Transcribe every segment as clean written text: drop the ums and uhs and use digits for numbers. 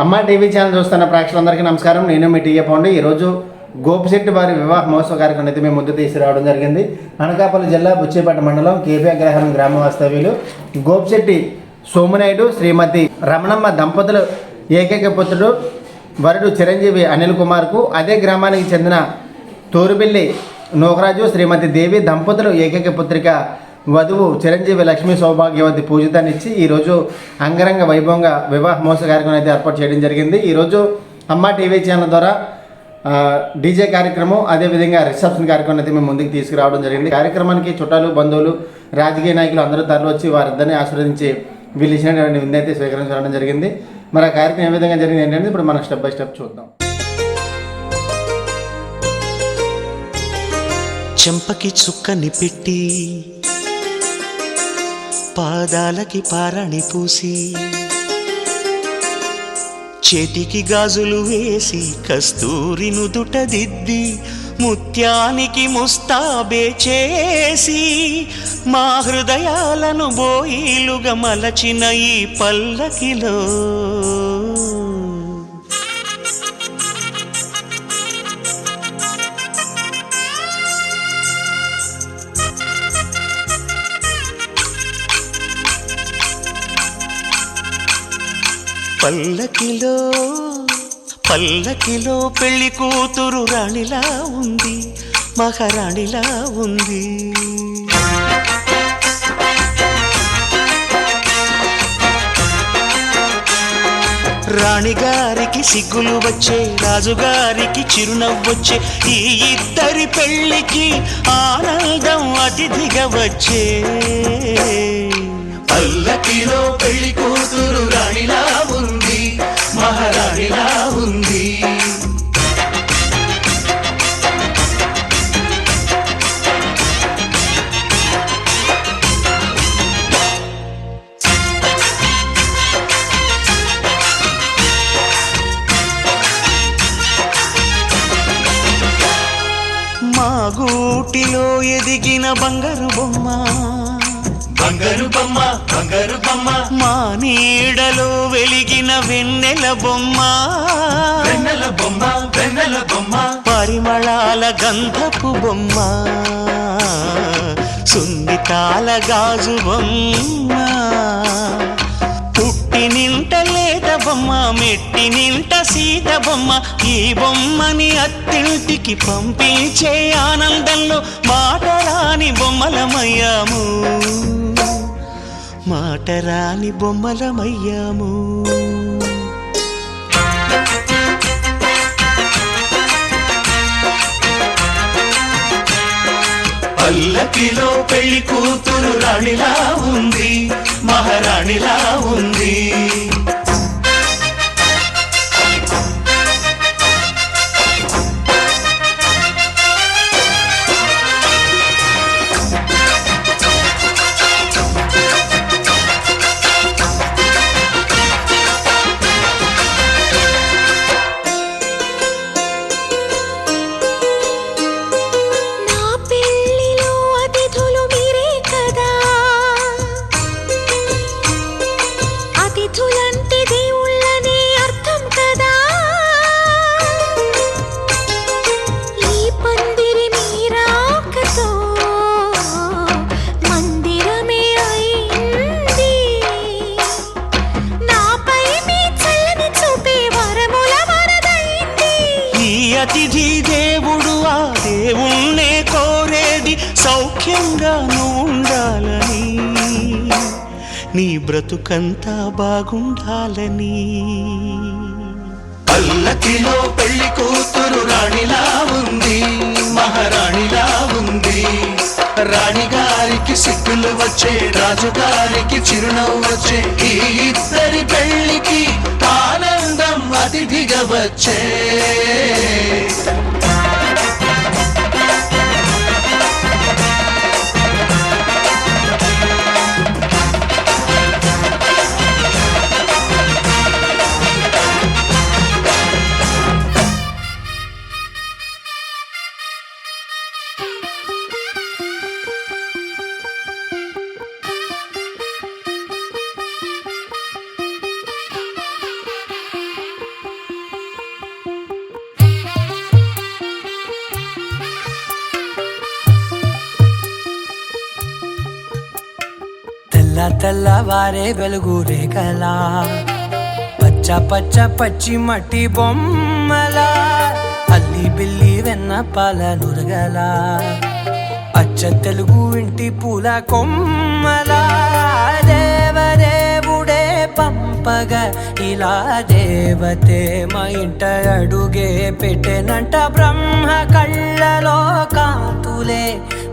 అమ్మ TV channel చూస్తున్న ప్రేక్షకులందరికీ నమస్కారం. నేను మీ టీఏ పౌండి. ఈరోజు గోపిశెట్టి వారి వివాహ మహోత్సవ కార్యక్రమం అయితే మేము ముందు తీసుకురావడం జరిగింది. అనకాపల్లి జిల్లా బుచ్చిపేట మండలం కేపీ అగ్రహారం గ్రామ వాస్తవ్యులు గోపిశెట్టి సోమునాయుడు శ్రీమతి రమణమ్మ దంపతులు ఏకైక పుత్రుడు వరుడు చిరంజీవి అనిల్ కుమార్కు అదే గ్రామానికి చెందిన తోరుబిల్లి నోకరాజు శ్రీమతి దేవి దంపతులు ఏకైక పుత్రిక వధువు చిరంజీవి లక్ష్మీ సౌభాగ్యవతి పూజితాన్నిచ్చి ఈరోజు అంగరంగ వైభవంగా వివాహ మహోత్సవ కార్యక్రమం అయితే ఏర్పాటు చేయడం జరిగింది. ఈరోజు అమ్మ టీవీ ఛానల్ ద్వారా డీజే కార్యక్రమం అదేవిధంగా రిసెప్షన్ కార్యక్రమం అయితే మేము ముందుకు తీసుకురావడం జరిగింది. కార్యక్రమానికి చుట్టాలు బంధువులు రాజకీయ నాయకులు అందరూ తరలివచ్చి వారిద్దరిని ఆశీర్వదించి వీళ్ళు ఇచ్చినటువంటి విందు అయితే స్వీకరించడం జరిగింది. మరి ఆ కార్యక్రమం ఏ విధంగా జరిగింది ఏంటంటే ఇప్పుడు మనం స్టెప్ బై స్టెప్ చూద్దాం. చెంపకి చుక్కని పెట్టి పాదాలకి పారాణి పూసి చేతికి గాజులు వేసి కస్తూరి నుదుట దిద్ది ముత్యానికి ముస్తాబే చేసి మా హృదయాలను బోయిలుగా మలచిన ఈ పల్లకిలో పల్లకిలో పల్లకిలో పెళ్లి కూతురు రాణిలా ఉంది, మహారాణిలా ఉంది. రాణిగారికి సిగ్గులు వచ్చే, రాజుగారికి చిరునవ్వొచ్చే, ఈ ఇద్దరి పెళ్లికి ఆనందం అతిథిగా వచ్చే. పల్లకిలో పెళ్లి కూతురు రాణిలా ఉంది, మహారాణిలా ఉంది. మా గూటిలో ఎదిగిన బంగారు బొమ్మ, బంగారు బొమ్మ, బంగారు బొమ్మ, మా నీడలో వెలిగిన వెన్నెల బొమ్మ, వెన్నెల బొమ్మ, వెన్నెల బొమ్మ, పరిమళాల గంధపు బొమ్మ, సున్నితాల గాజు బొమ్మ, పుట్టి నింట లేత బొమ్మ, మెట్టి నింట సీత బొమ్మ. ఈ బొమ్మని అత్తింటికి పంపించే ఆనందంలో మాటరాని బొమ్మలమయ్యాము, మాటరాని బొమ్మలమయ్యాము. పల్లకిలో పెళ్లి కూతురు రాణిలా ఉంది, మహారాణిలా ఉంది. అతిథి దేవుడు ఆ దేవుణ్ణే కోరేది సౌఖ్యంగా ఉండాలని, నీ బ్రతుకంతా బాగుండాలని. పల్లకిలో పెళ్లి కూతురు రాణిలా ఉంది, మహారాణిలా ఉంది. రాణిగారికి సిగ్గులు వచ్చే, రాజుగారికి చిరునవ్వు వచ్చే, ఈ ఇద్దరి పెళ్లికి ఆనందం అతిథిగా వచ్చే. తెల్లవారే వెలుగు రేఖలా పచ్చ పచ్చ పచ్చి మట్టి బొమ్మలా అల్లి బిల్లి వెన్న పాల నురగలా అచ్చ తెలుగు ఇంటి పూల కొమ్మలా దేవదేవుడే పంపగా ఇలా దేవతే మా ఇంట అడుగే పెట్టెనంట బ్రహ్మ కళ్ళలో కాంతులే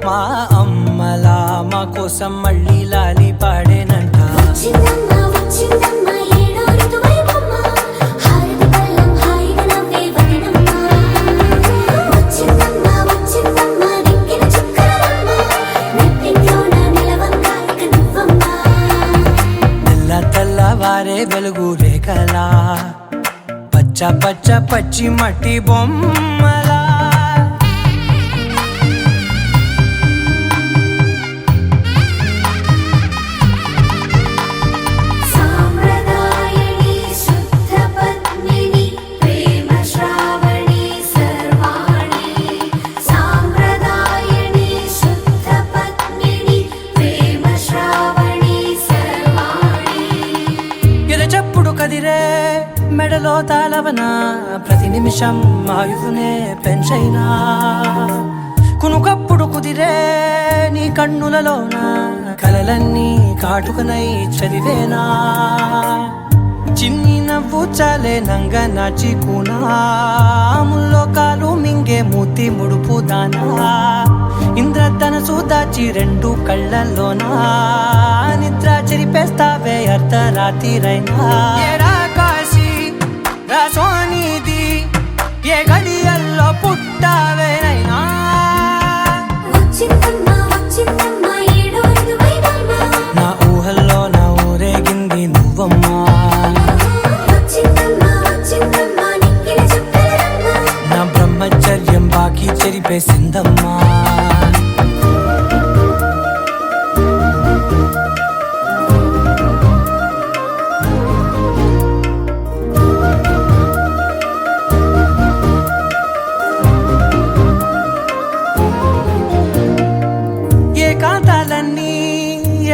మా అమ్మలా మా కోసం మళ్ళీ లాలి పాడేనంట తెల్లవారే వెలుగు రేఖలా పచ్చ పచ్చ పచ్చి మట్టి బొమ్మలా కదిరే మెడలో తాళవన ప్రతి నిమిషం ఆయుధునే పెంచైనా కునుకప్పుడు కుదిరే నీ కన్నులలోన కలలన్నీ కాటుకనై చదివేనా చిన్ని నవ్వు చాలే నంగ నాచి కూనాముల్లో కాలు మింగే మూతి ముడుపు దానా ఇంద్రధనసు దాచి రెండు కళ్ళల్లోనా నిద్ర చెరిపేస్తావే అర్ధరాత్రిరైనా ఏరా కాశీ రా సోనిది ఏ గడియల్లో పుట్టావేనైనా నా ఊహల్లో నా ఊరేగింది నువ్వమ్మా నా బ్రహ్మచర్యం బాకీ చెరిపేసిందమ్మా ఏకాంతాలన్నీ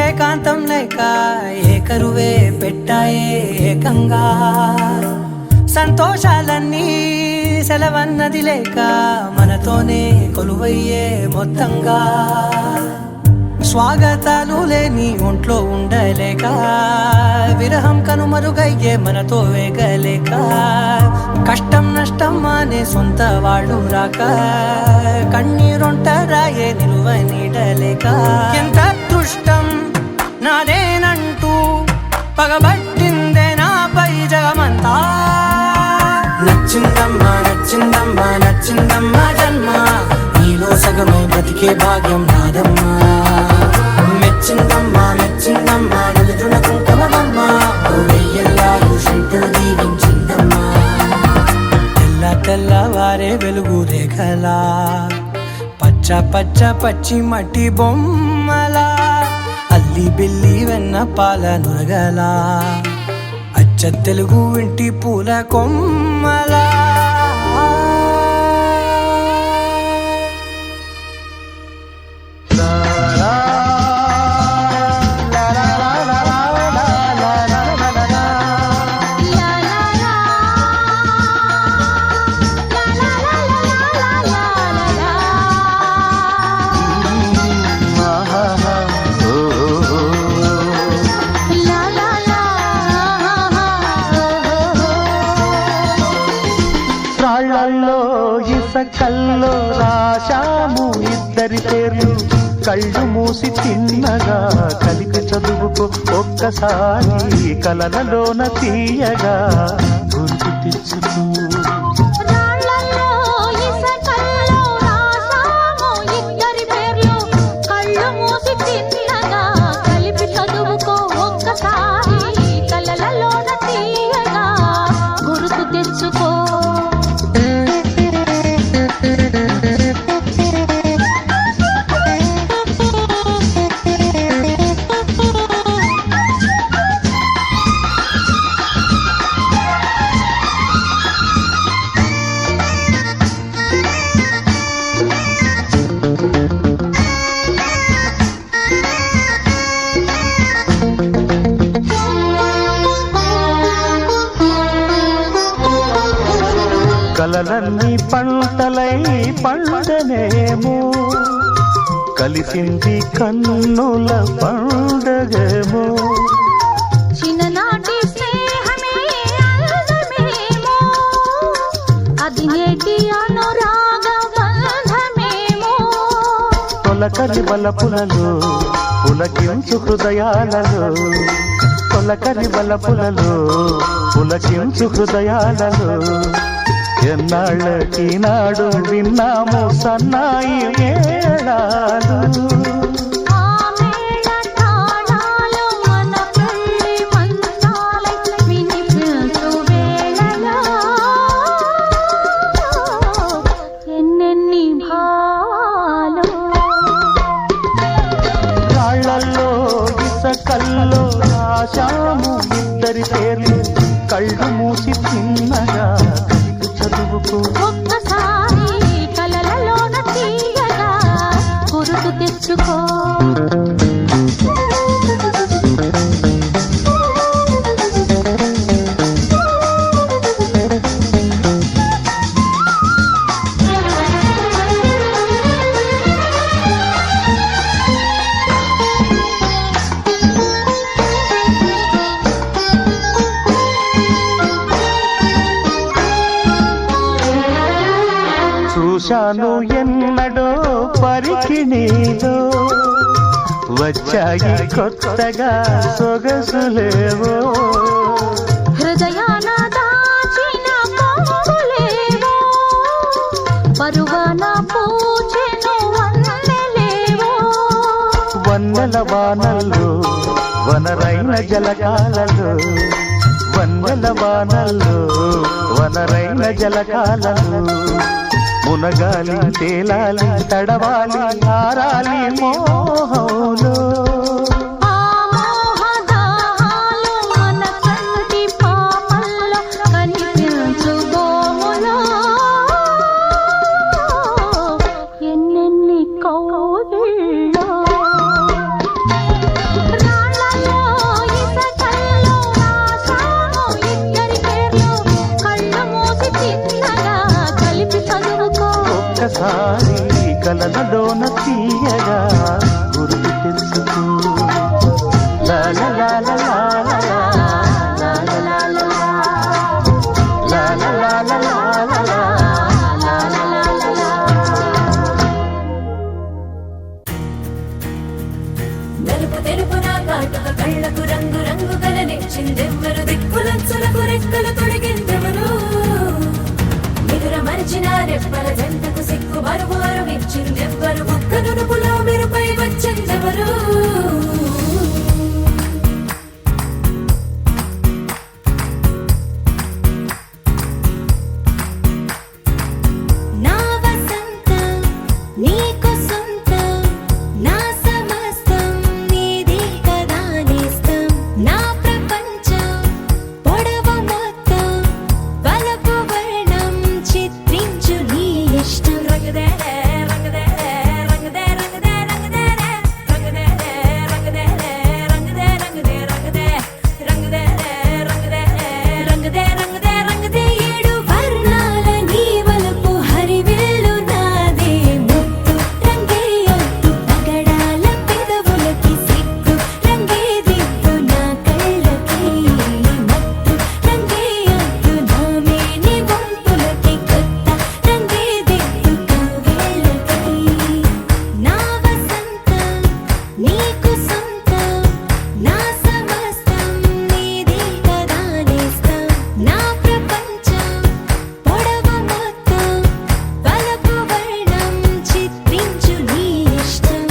ఏకాంతం లేక ఏకరువే పెట్టాయే ఏకంగా సంతోషాలన్నీ సెలవన్నది లేక మనతోనే కొలువయ్యే మొత్తంగా స్వాగతాలు లేని ఒంట్లో ఉండలేక విరహం కనుమరుగయ్యే మనతో వేగలేక కష్టం నష్టం అనే సొంత వాళ్ళు రాక కన్నీరొంటరాయే నిలువ నీడలేక ఎంత అదృష్టం నాదేనంటూ పగబట్టిందే నాపై జగమంతా నచ్చిందమ్మా నచ్చిందమ్మా నచ్చిందమ్మా జన్మ నీలో సగమై బ్రతికే భాగ్యం నాదమ్మా మెచ్చిందమ్మా మెచ్చిందమ్మా నిలుతున్న కుంకుమమ్మా వెయ్యల్లాలు శంకరు దీవించిందమ్మా తెల్లవారే వెలుగు రేఖలా పచ్చ పచ్చ పచ్చి మట్టి బొమ్మలా అల్లి బిల్లి వెన్న పాల నురగలా అచ్చ తెలుగు ఇంటి పూల కొమ్మలా కల్లో రాశాము ఇద్దరి పేర్లు కళ్ళు మూసి తిన్నగా కలిపి చదువుకో ఒక్కసారి కలలలోన తీయగా గుర్తు తెచ్చుకో కలలన్నీ పంటలై పండనేమో కలిసింది కన్నుల పండగేమో చిన్ననాటి స్నేహమే అందమేమో అది నేటి అనురాగ బంధమేమో తొలకరి బలపులలో పులకించు హృదయాలలో తొలకరి బలపులలో పులకించు హృదయాలలో ఎన్నాళ్ళకి నాడు విన్నాము సన్నాయి మేళాలు ఆ మేళ తాళాలు మన పెళ్లి మంత్రాలై వినిపించు వేళలో ఎన్నెన్ని భావాలు రాళ్ళల్లో ఇసకల్లో రాశాము ఇద్దరి పేర్లు కళ్ళు మూసి తిన్నగా కలిగి చదువుకో ఒక్కసారి కలలలోన తీయగా గుర్తు తెచ్చుకో చూశాను ఎన్నడో పరికిణీలో వచ్చాయి కొత్తగా సొగసులేవో హృదయాన దాచిన పొంగులేవో పరువాన పూచెను వన్నెలేవో వన్నెల వానల్లో వనరైన జలకాలలో వన్నెల వానల్లో వనరైన జలకాలలో మునగాలి తేలాలి తడవాలి ఆరాలి మోహంలో ఆ మోహదాహాలు మన కంటి పాపల్లో కనిపించు గోములో ఎన్నెన్ని కౌగిళ్ళో రాళ్ళలో ఇసకల్లో రాశాము ఇద్దరి పేర్లు కళ్ళు మూసి చిన్నగా కలిపి చదువుకో ఒక్కసారి కలలలోన తీయగా గుర్తు తెచ్చుకో లా లా లా లా లా లా లా లా లా లా లా లా లా లా లా లా నలుపు తెలుపున కాటుక కళ్ళకు రంగు రంగు కలనిచ్చిందెవ్వరు దిక్కులంచులకు రెక్కలు తొడిగిందెవరు నిదుర మరిచిన రెప్పల జంటకు సిక్కు మరువారం ఇచ్చిందెవ్వరు ఒక్క నునుపులో మెరుపై వచ్చిందెవరు నా వసంతం నీకు సొంతం నా సమస్తం నీది కదా నేస్తం నా ప్రపంచం పొడవు మొత్తం వలపు వర్ణం చిత్రించు నీ ఇష్టం రంగదే రంగదే రంగదే రంగదే రంగదే రంగదే రంగదే రంగదే రంగదే రంగదే రంగదే రంగదే రంగదే రంగదే రంగదే ఏడు వర్ణాల నీ వలపు హరివిల్లు నాదే ముత్తు రంగే ఒత్తు పగడాల పెదవులకి సిగ్గు రంగే దిగ్గు నా కళ్ళకి మత్తు రంగే ఒత్తు నా మేని వంపులకి కొత్త రంగే దిగ్గు కవ్వేళ్ళకి నా వసంతం నీకు సొంతం నా సమస్తం నీది కదా నేస్తం నా ప్రపంచం పొడవు మొత్తం వలపు వర్ణం చిత్రించు నీ ఇష్టం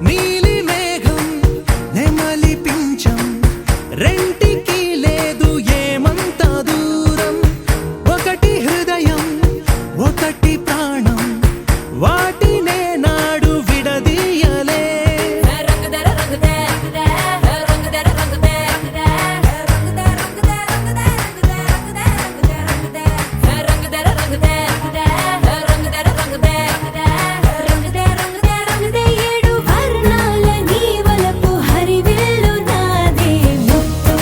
నీలి మేఘం నెమలి పించం రెంటికి లేదు ఏమంత దూరం ఒకటి హృదయం ఒకటి ప్రాణం వాటినే నాడు విడదీయలే రంగదర రంగదే రంగదే రంగదర రంగదే రంగదే రంగదే రంగదే రంగదే రంగదే రంగదే రంగదే రంగదర రంగదే రంగదే రంగదే రంగదే ఏడు వర్ణాల నీ వలపు హరివిల్లు నాదే ముత్తు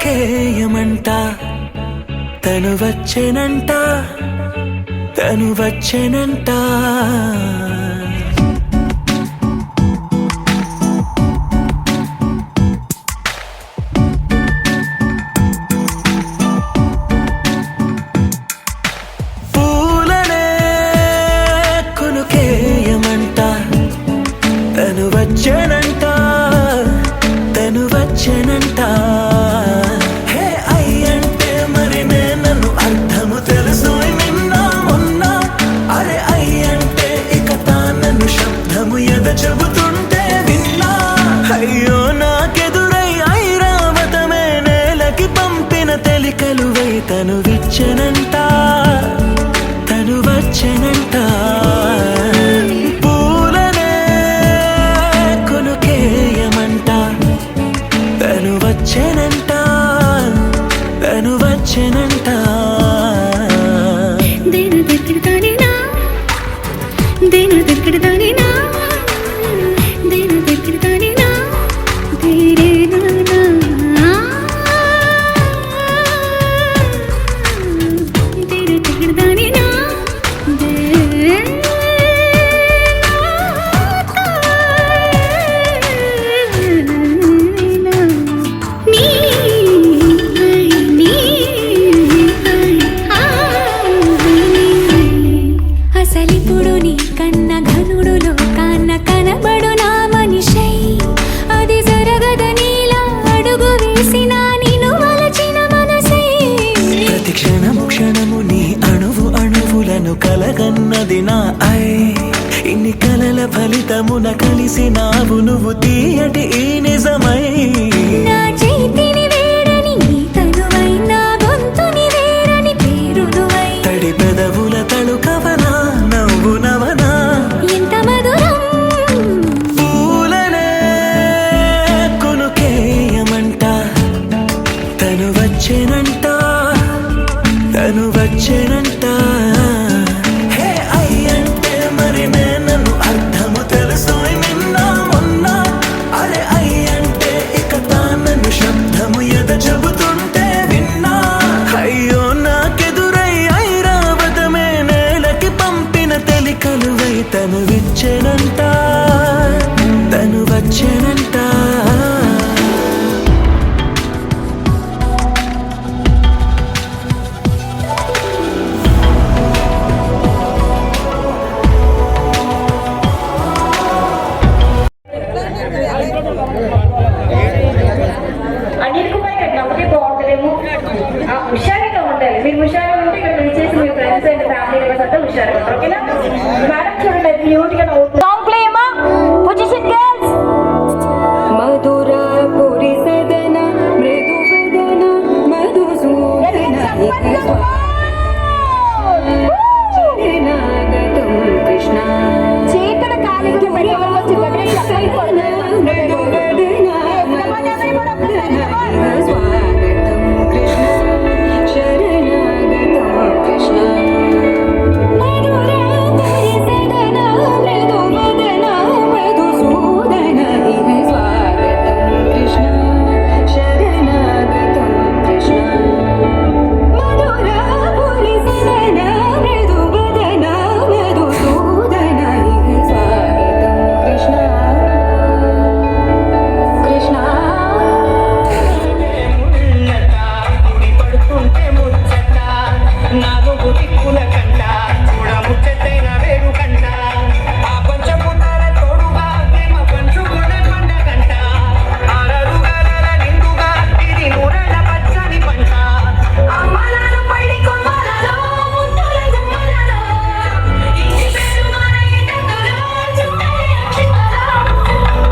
కేయమంట తను వచ్చెనంట తను వచ్చెనంట పూలనే కొనుకేయమంట తను వచ్చెనంట తను వచ్చెనంట చెబుతుంటే విన్నా అయ్యో నాకెదురై ఐరావతమే నేలకి పంపిన తెలికలువై తను విచ్చెనంట తను వచ్చెనంట పూలనే కొనుకేయమంట తను వచ్చెనంట తను వచ్చెనంట దేను దగ్గరదానినా దేను దగ్గరదానినా అసలిప్పుడు నీ కన్న ఘనుడులో కన్న కనబడు నా మనిషై అది జరగదనిలా అడుగు వేసిన నిన్ను వలచిన మనసై ప్రతి క్షణము క్షణము నీ అణువు అణువులను కలగన్నది నా ఐ ఇన్ని కలల ఫలితమున కలిసినావు నువ్వు తీయటి ఈ నిజమై నా చేతిని వేడని నీ తనువై నా గొంతుని వేరని పేరు నువ్వై తడి పెదవుల తళుకవనా నవ్వు నవనా ఎంత మధురం పూలనే కొనుకేయమంట తను వచ్చెనంట తను వచ్చెనంట హే అయ్యంటే మరి నేను అర్థము తెలుసు నిన్న మొన్న అరే అయ్యంటే ఇక తానను శబ్దము ఎద చెబుతుంటే జరగదు ఓకేనా మేడం చూడండి బ్యూటీగా సాంగ్ ప్లే అమ్మా పొజిషన్ గర్ల్స్ మధుర పురి సదన మృదు వదన మధుసూదన శరణాగతం కృష్ణ చీకట కాలికి పెట్టవచ్చు స్వాగతం కృష్ణ శరణాగతం కృష్ణ మధుర పురి సదన మృదు వదన మధుసూదన స్వాగతం కృష్ణ శరణాగతం కృష్ణ మధుర పురి సదన మృదు వదన మధుసూదన స్వాగతం కృష్ణ కృష్ణ అమ్మలాను పడి కొమ్మలలో ముద్దుల గుమ్మలలో ఇంటి పేరు మన ఇంటలో చుట్టరి అక్షింతలో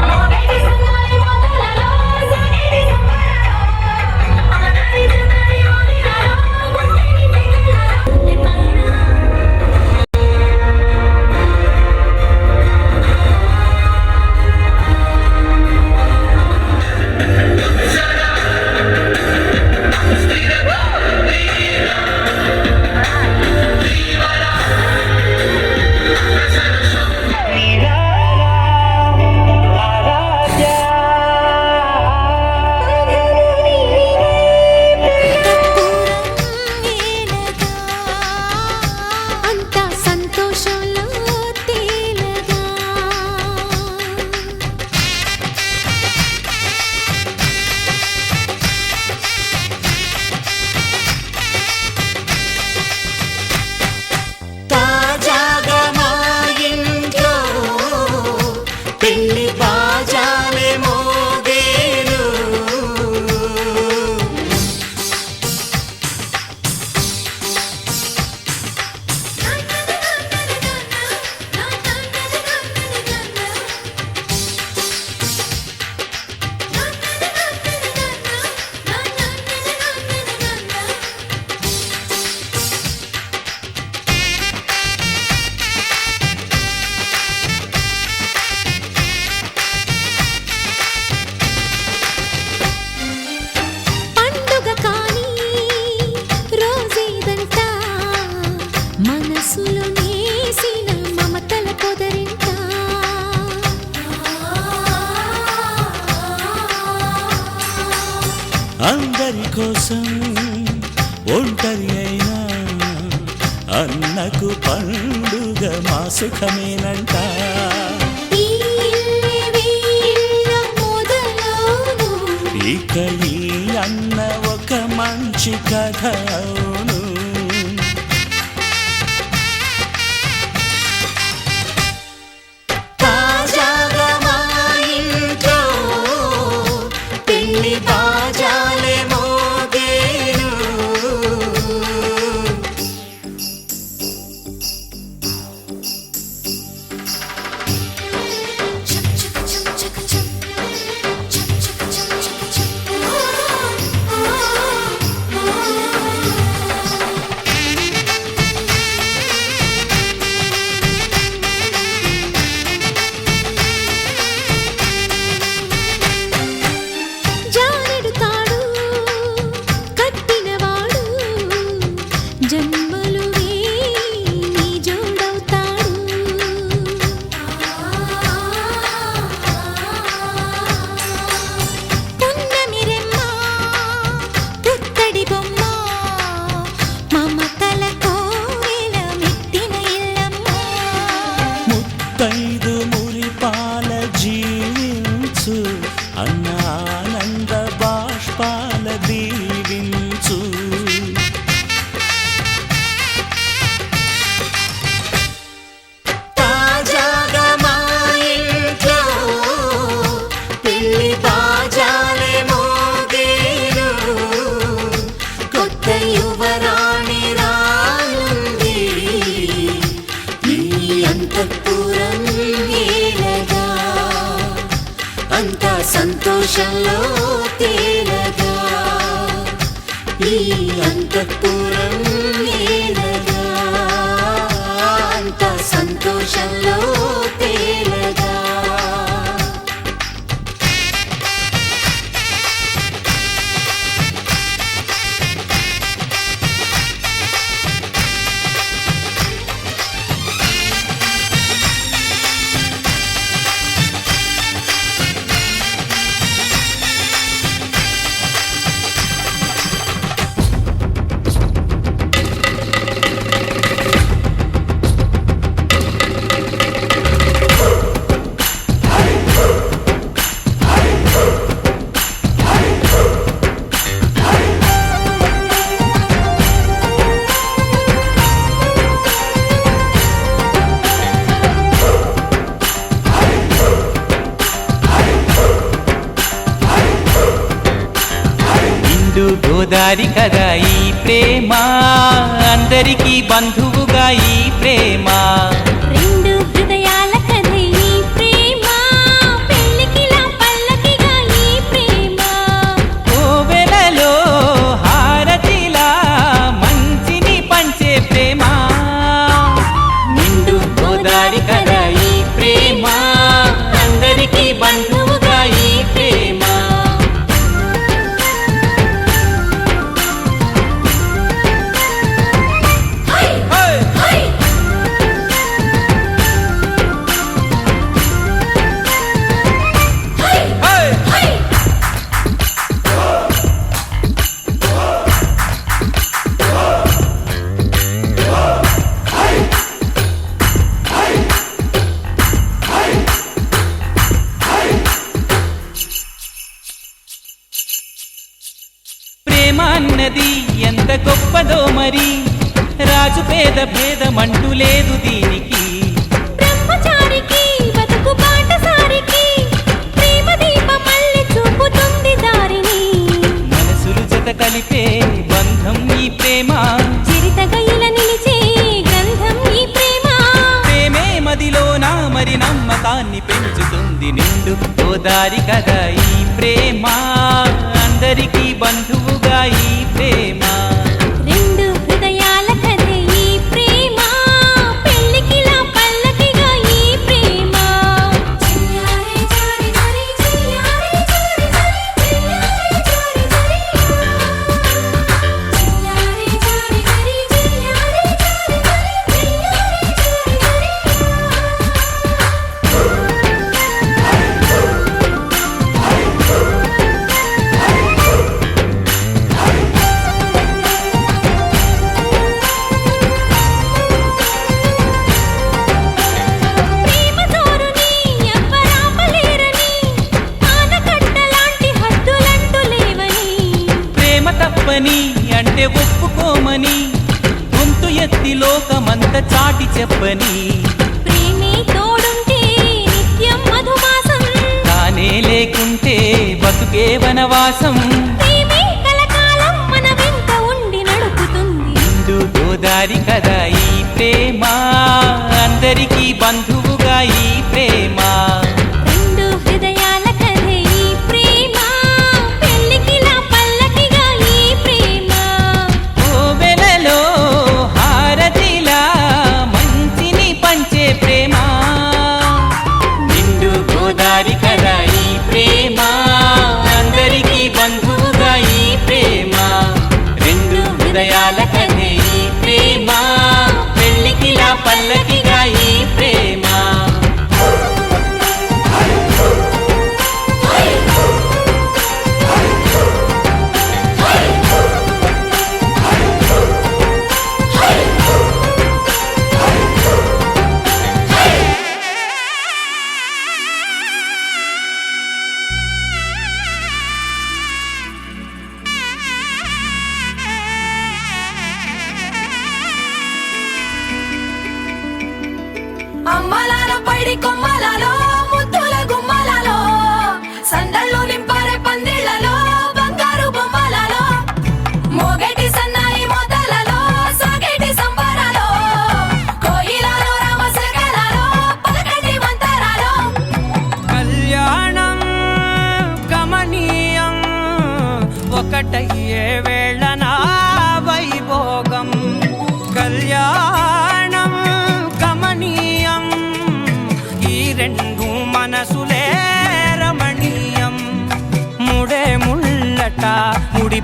మోగేటి సన్నాయి మొదలలో సాగేటి సంబరాలో అలనారి జనారి ఓలిలలో గుండెని పిల్లలలో అంత సంతోషంలో తేలగా తాజాగా మా ఇంట్లో పెళ్లి బాజాలే మోగేను పండుగ కానీ రోజేదంట మనసులో నేసిన మమతల పొదరింట అందరి కోసం ఒంటరి అయినా అన్నకు పండుగ మా సుఖమేనంట ఈ ఇల్లే వీళ్ళ మొదలవును ఇక ఈ అన్న ఒక మంచి కథ అవును తాజాగా మా ఇంట్లో పెళ్లి బాజాలే మోగేను చక్ చక్ చక్ చక్ చక్ చక్ సంతోషంలో తేలగా ఈ అంతఃపురం ఏలగా అంత సంతోషంలో తేలగా గోదారి కదా ఈ ప్రేమ అందరికీ బంధువుగా ఈ ప్రేమ రెండు హృదయాల కథ ఈ ప్రేమ పెళ్ళికిలా పల్లకిగా ఈ ప్రేమ కోవెలలో హారతిలా మంచిని పంచే ప్రేమ నిండు గోదారి కదా ఈ ప్రేమ అందరికీ బంధువుగా ఈ ప్రేమ ప్రేమ అన్నది ఎంత గొప్పదో మరి రాజు పేద భేదమంటూ లేదు దీనికి బ్రహ్మచారికి బతుకు బాటసారికి ప్రేమ దీపం మళ్ళీ చూపుతుంది దారిని మనసులు జత కలిపే బంధం ఈ ప్రేమ చిరితగైల నిలిచే గ్రంథం ఈ ప్రేమ ప్రేమే మదిలోన మరి నమ్మకాన్ని పెంచుతుంది నిండు గోదారి కదా ఈ ప్రేమ అందరికీ బంధువుగా ఈ ప్రేమ రెండు హృదయాల కథ ఈ ప్రేమ పెళ్ళికిలా పల్లకిగా ఈ ప్రేమ చిన్నారి చారి చారి చిన్నారి చారి చారి చిన్నారి చారి చారి చిన్నారి చారి చారి చిన్నారి ప్రేమ జోరుని ఎవ్వరాపలేరని ఆనకట్టలాంటి హద్దులంటూ లేవని ప్రేమ తప్పని అంటే ఒప్పుకోమని గొంతు ఎత్తి లోకమంత చాటి చెప్పని ప్రేమే తోడుంటే నిత్యం మధుమాసం తానే లేకుంటే బతుకే వనవాసం ప్రేమే కలకాలం మన వెంట ఉండి నడుపుతుంది నిండు గోదారి కదా ఈ ప్రేమ అందరికీ బంధువుగా ఈ ప్రేమ రెండు హృదయాల కథ ఈ ప్రేమ పెళ్ళికిలా పల్లకిగా ఈ ప్రేమ కోవెలలో హారతిలా మంచిని పంచే ప్రేమ నిండు గోదారి కదా ఈ ప్రేమ అందరికీ బంధువుగా ఈ ప్రేమ రెండు హృదయాల కథే ఈ ప్రేమ పెళ్ళికిలా పల్లకిగా ఈ ప్రేమ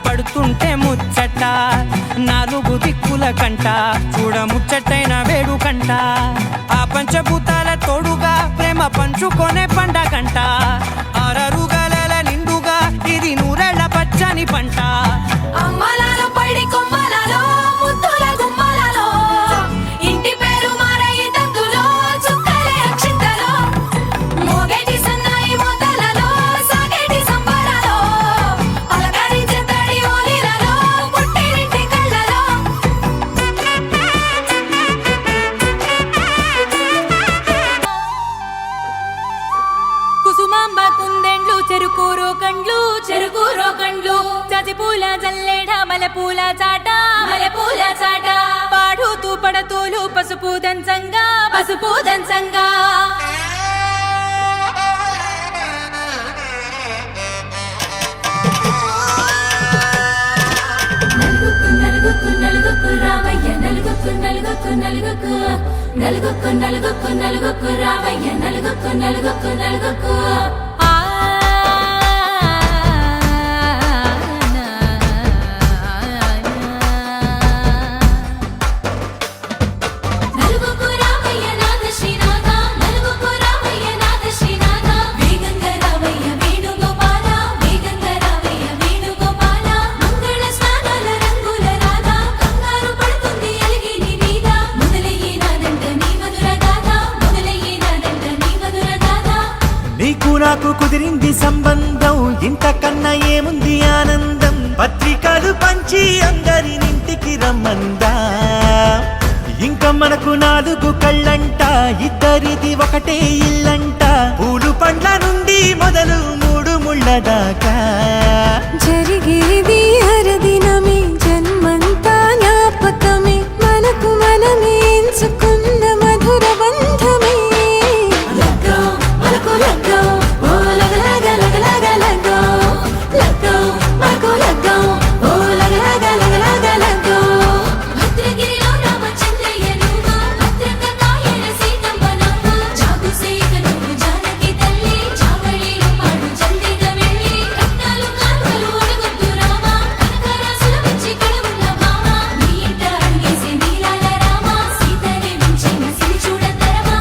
పడుతుంటే ముచ్చట నాలుగు దిక్కుల కంట చూడ ముచ్చటైన వేడు కంట ఆ పంచభూతాల తోడుగా ప్రేమ పంచుకొనే పండగంట ఆరరుగల నిండుగా ఇది నూరెళ్ళ పచ్చని పంట అమ్మలాలో పడి కొమ్మలలో ముద్దుల గుమ్మలలో ఇంటి పేరు మారయి తందులో చుక్కలే అక్షింతలో మోగేటి సన్నాయి మోతలలో సాగేటి సంబరాలో అలకరించే తడి ఓలిలలో పుట్టినింటి కళ్ళలో కుసుమాంబ కుందెండ్లు చెరుకూరో కండ్లు చజిపూల జల్లేడ మలపూల చాట పాడుతూ పడతూలు పసుపు దంచంగా నలుగుకు రావయ్య నలుగుకు రావయ్య నలుగుకు నలుగుకు రావయ్య నాద శ్రీనాథ నలుగుకు రావయ్య నాద శ్రీనాథ వేగంగా రావయ్య వేణుగోపాల మంగళ స్నానాల రంగుల రాధ కంగారు పడుతుంది అలిగి నీ మీద మొదలయ్యేనాదంట నీ మధుర గాథ నీకు నాకు కుదిరింది సంబంధం ఇంతకన్నా ఏముంది ఆనందం పత్రికలు పంచి అందరినింటికి రమ్మందా ఇంకా మనకు నాలుగు కళ్ళంట ఇద్దరిది ఒకటే ఇల్లంట పూలు పండ్ల నుండి మొదలు మూడు ముళ్ళ దాకా జరిగేది హరదినమే జన్మంతా జ్ఞాపకమే మనకు మనమే ఎంచుకున్న మధుర బంధమే లగ్గో మనకు లగ్గో ఓ లగలగ లగ్గో మనకు లగ్గో ఓ లగలగ లగ్గో భద్రగిరిలో రామచంద్రయ్య నువ్వు భద్రంగ కాయల సీతమ్మ నువ్వు జాగు సేక నువ్వు జానకి తల్లి చావళిలో పాడు జల్దిగా వెళ్ళి రత్నాలు కానుకలు అడుగుతూ రామా కనకరాసుల వచ్చి కడవున్న భామ నీ ఇంట అడిగేసే నీలాల రామ సీతనే మించిన సిరి చూడతరమా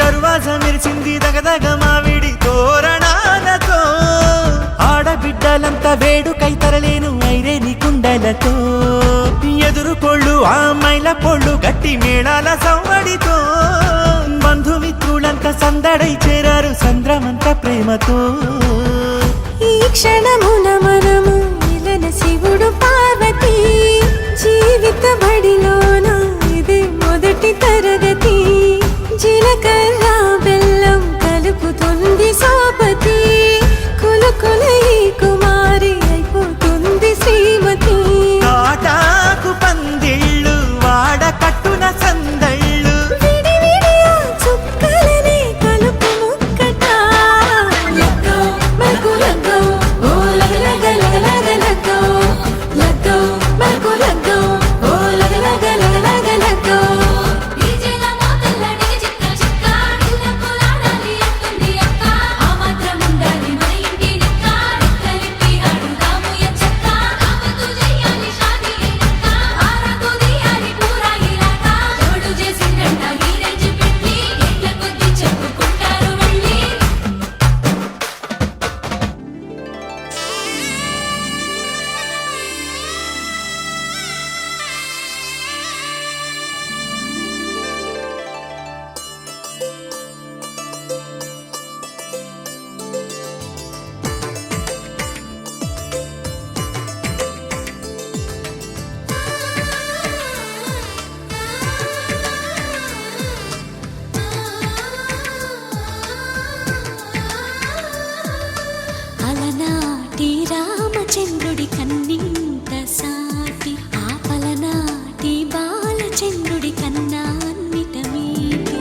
దర్వాజా మెరిసింది దగదగ మావిడి తోరణాలతో ఆడబిడ్డలంతా వేడుకై తరలేను ఐరేని కుండలతో ఎదురుకోళ్ళు ఆ మైల పొళ్ళు గట్టి మేళాల సవ్వడితో బంధుమిత్రులంతా సందడై చేరారు సంద్రమంత ప్రేమతో ఈ క్షణమున మనము ఇలన శివుడు పార్వతి జీవిత బడిలోన ఇది మొదటి తరగతి జీలకర్ర బెల్లం కలుపుతుంది సోపతి కులుకుల ఈ కుమారి అయిపోతుంది శ్రీమతి తాటాకు పందిళ్ళు వాడ కట్టున సందళ్ళు విడివిడియా చుక్కలనే కలుపు ముక్కట లగ్గో మనకు లగ్గో ఓ లగలగ లగ్గో మనకు లగ్గో ఓ లగలగ లగ్గో డీజేల మోతల్ల డిగ చిక్క ఇళ్ళకు లాడాలి అంటుంది అక్క ఆ మాత్రం ఉండాలి మన ఇంటి నిక్క రెక్కలిప్పి ఆడుదాము ఎంచక్క ఆపతు చెయ్యాలి షాదీ అయినక్క ఆరాకు తీయాలి పూరా ఇలాక జోడు చేసిందంట ఈ రేంజ్ పెట్టి ఎట్ల కొద్ది చెప్పుకుంటారు వెళ్ళి అలనాటి రామచంద్రుడి కన్నింత సాటి ఆపలనాటి బాలచంద్రుడి కన్నా అన్నిట మీటి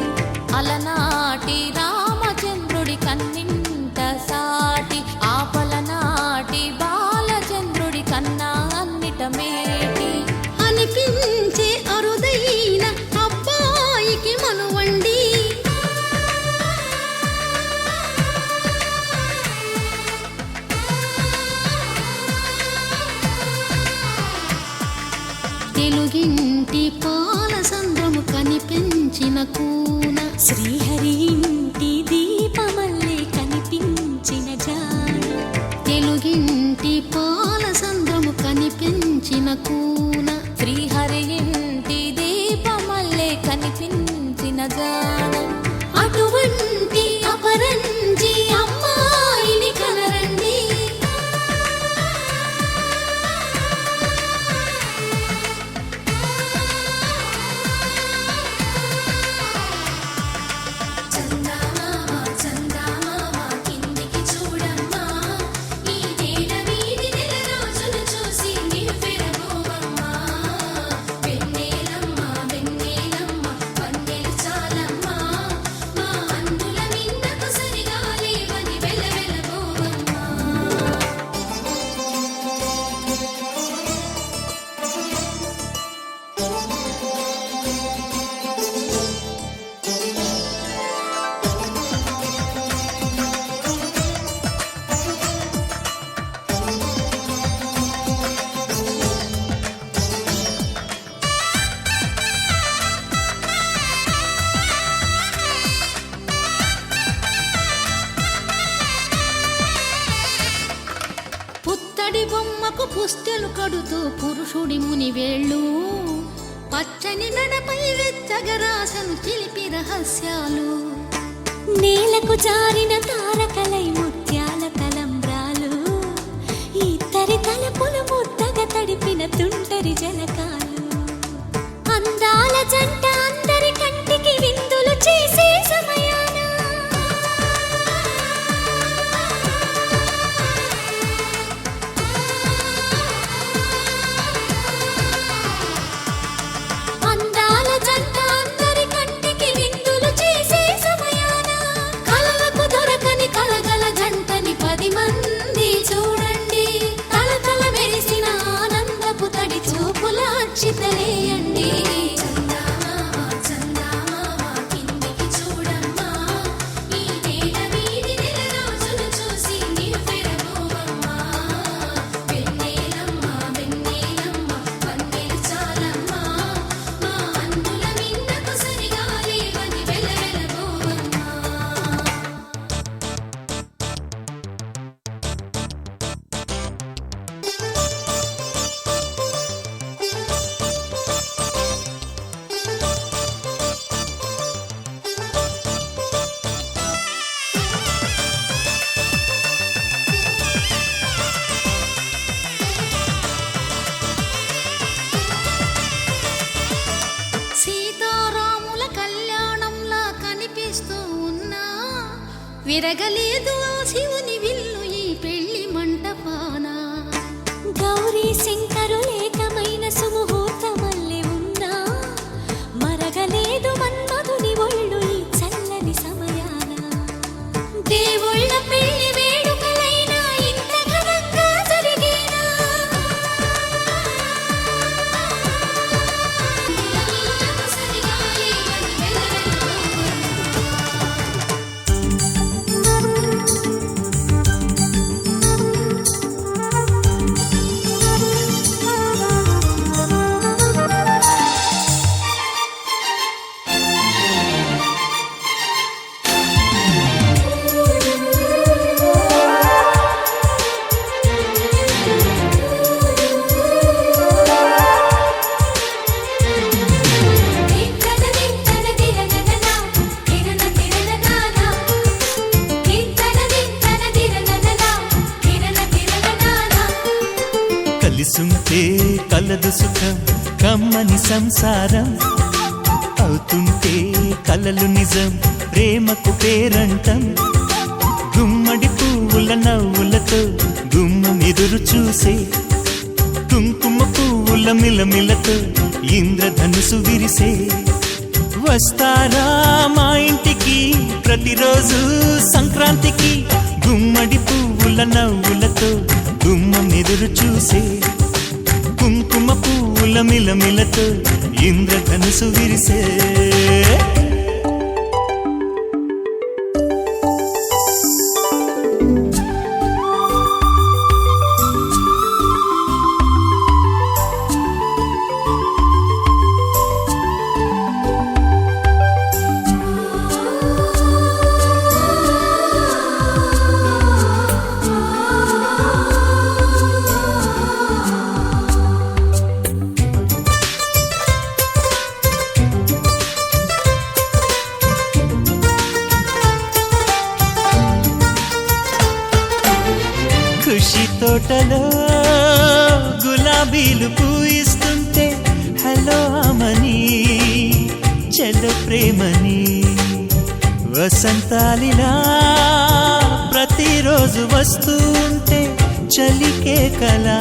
అలనాటి రామచంద్రుడి కన్నింత సాటి తెలుగింటి పాల సంద్రము కనిపించిన కూన శ్రీహరి ఇంటి దీపమల్లే కనిపించిన జాన తెలుగింటి పాల సంద్రము కనిపించిన కూన శ్రీహరి ఇంటి దీపమల్లే కనిపించిన జాన అటువంటి అపరంజి అమ్మాయిని కనరండి చందమామ చందమామ కిందికి చూడమ్మా ఈ నేల వీధి నెల రోజులు చూసి నివ్వెరబోవమ్మా వెన్నెలమ్మ వెన్నెలమ్మ వన్నెలు చాలమ్మా మా అందుల మిన్నకు సరిగా లేవని వెలవెలబోవమ్మా పుత్తడి బొమ్మకు పుస్తెలు కడుతూ పురుషుడి ముని వేళ్ళు పచ్చని నడపై వెచ్చగరాసను చిలిపి రహస్యాలు నేలకు జారిన తారకలై ముత్యాల తలంబ్రాలు ఇద్దరి తలపులు ముద్దగా తడిపిన తుంటరి జలకాలు అందాల జంట అందరి కంటికి విందులు చేసే సమయాన అందాల జంట అందరి కంటికి విందులు చేసే సమయాన కలలకు దొరకని కలగల జంటని 10 మంది చూడండి తలతల మెరిసిన ఆనందపు తడి చూపుల అచ్చితలేయండి చందమామ చందమామ కిందికి చూడమ్మా ఈ నేల వీధి నెల రోజులు చూసి నివ్వెరబోవమ్మా వెన్నెలమ్మ వెన్నెలమ్మ వన్నెలు చాలమ్మా మా అందుల మిన్నకు సరిగా లేవని వెలవెలబోవమ్మా సీతారాముల కళ్యాణంలా కనిపిస్తూ ఉన్నా విరగలేదు ఆ శివుని విల్లు ఈ పెళ్లి మంటపాన గౌరీ శంకరులేకమైన సుముహూర్తమల్లె ఉన్నా మరగలేదు మన్మధుని ఒళ్ళు ఈ చల్లని సమయాన దేవుళ్ళ పెళ్లి వేడుకలైనా ఇంత ఘనంగా జరిగేనా సరిగా లేవని వెలవెలబోవమ్మా కలిసుంటే కలదు సుఖం కమ్మని సంసారం అవుతుంటే కలలు నిజం ప్రేమకు పేరంటం గుమ్మడి పువ్వుల నవ్వులతో గుమ్మం ఎదురు చూసే కుంకుమ పువ్వుల మిలమిలతో ఇంద్రధనుసు విరిసే వస్తారా మా ఇంటికి ప్రతిరోజు సంక్రాంతికి గుమ్మడి పువ్వుల నవ్వులతో గుమ్మం ఎదురు చూసే కుంకుమ పువ్వుల మిలమిలతో ఇంద్రధనుసు విరిసే ఖుషి తోటలో గులాబీలు పూయిస్తుంటే హలో అమని చెల్ల ప్రేమని వసంతాలిలా ప్రతిరోజు వస్తూ ఉంటే చలికే కలా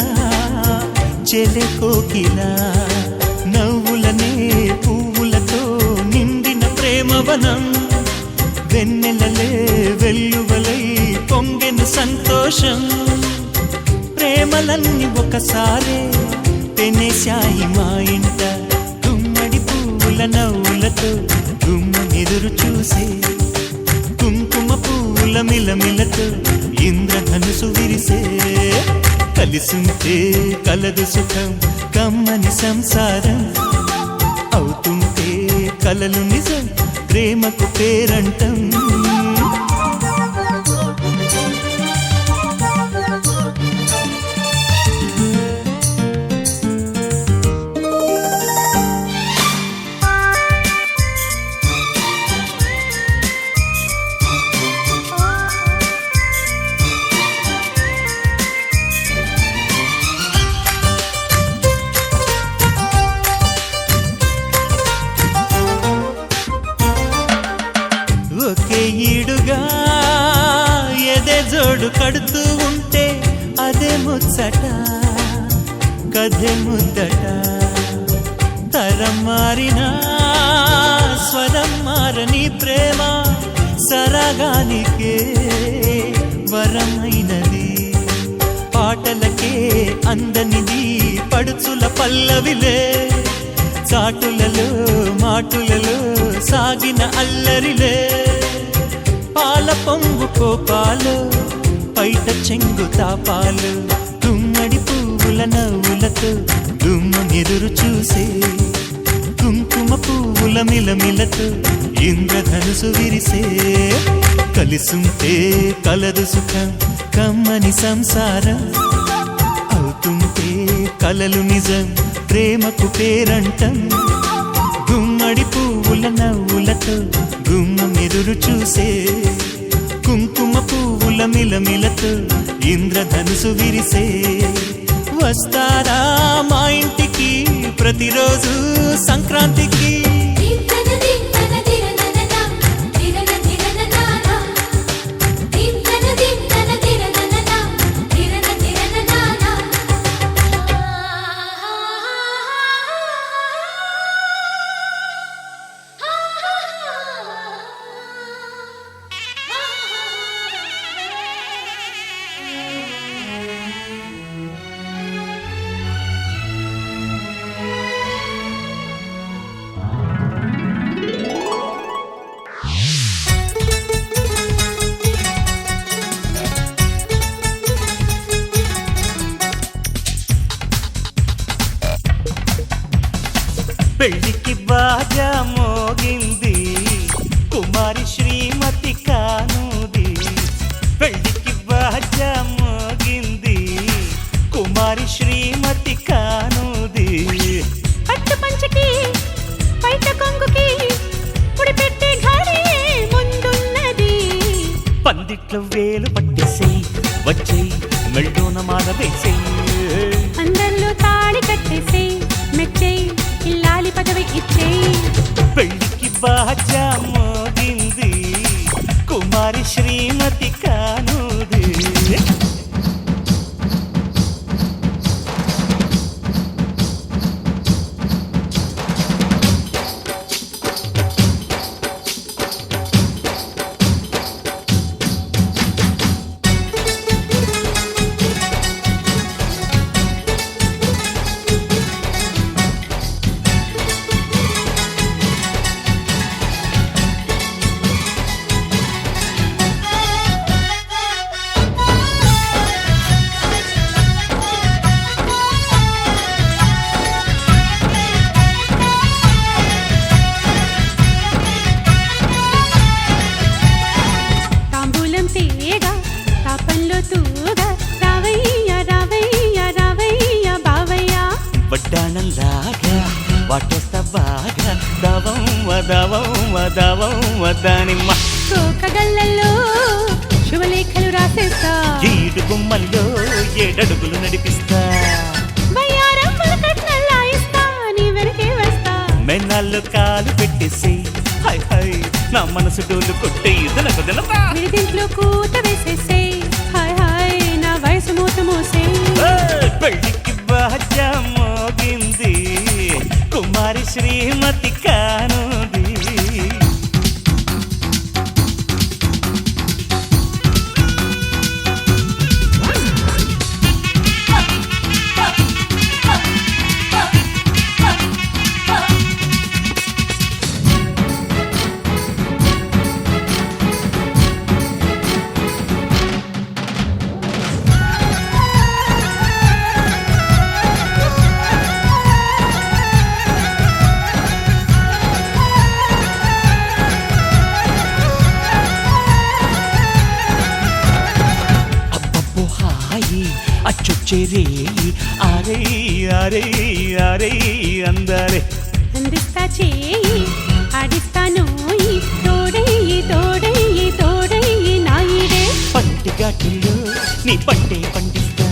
చెలె కోకిలా నవ్వులనే పువ్వులతో నిండిన ప్రేమవనం వెన్నెలలే వెల్లువలై పొంగెను సంతోషం ప్రేమలన్నీ ఒకసారే పెనేశాయి మా ఇంట గుమ్మడి పువ్వుల నవ్వులతో గుమ్మనెదురు చూసే కుంకుమ పువ్వుల మిలమిలతో ఇంద్రధనుసు విరిసే కలిసుంటే కలదు సుఖం కమ్మని సంసారం అవుతుంటే కలలు నిజం ప్రేమకు పేరంటం ఒకే ఈడుగా ఎదే జోడు కడుతూ ఉంటే అదే ముచ్చట కథే ముద్దట తరం మారినా స్వరం మారని ప్రేమ సరగానికే వరమైనది పాటలకే అందనిది పడుచుల పల్లవిలే చాటులలో మాటులలో సాగిన అల్లరిలే పాల పొంగు కోపాలు పైట చెంగు తాపాలు గుమ్మడి పువ్వుల నవ్వులతో గుమ్మనెదురు చూసే కుంకుమ పువ్వుల మిలమిలతో ఇంద్రధనుసు విరిసే కలిసుంటే కలదు సుఖం కమ్మని సంసారం అవుతుంటే కలలు నిజం ప్రేమకు పేరంటం గుమ్మడి పువ్వుల నవ్వులతో గుమ్మమెదురు చూసే కుంకుమ పువ్వుల మిలమిలతో ఇంద్రధనుసు విరిసే వస్తారా మా ఇంటికి ప్రతిరోజు సంక్రాంతికి పెళ్లికి బాజా మోగింది కుమారి శ్రీమతి కానుది పెళ్లికి బాజా మోగింది కుమారి శ్రీమతి కానుది పట్టు పంచకి పైట కొంగుకి పుడి పెట్టి ఘడి ముందున్నది పందిట్లో వేలు పట్టేసేయి వచ్చేయి మెళ్ళోన మాల వేసేయి అందరిలో తాళి కట్టేసే మెచ్చేయి ఇల్లాలి పదవి ఇచ్చేయి పెళ్లికి బాజా మోగింది కుమారి శ్రీమతి కానుది వడ్డాణంలాగా వాటేస్తా బాగా దవం దానిమ్మ కోకగళ్ళల్లో శుభలేఖలు రాసేస్తా జీడు గుమ్మల్లో మనసు డోలు కొట్టే దినకు దినతా విడిదింట్లో కూత వేసేసే హాయ్ హాయ్ నా వయసు మూత మోసే పెళ్ళికి బాజా మోగింది కుమారి శ్రీమతి కానుది అచ్చొచ్చేరే అరే అరే అరే అందరే అందిస్తా చేయి ఆడిస్తాను తోడయ్యి తోడయ్యి తోడయ్యి నాయిడే పంటి ఘాటుల్లో నీ పంటే పండిస్తా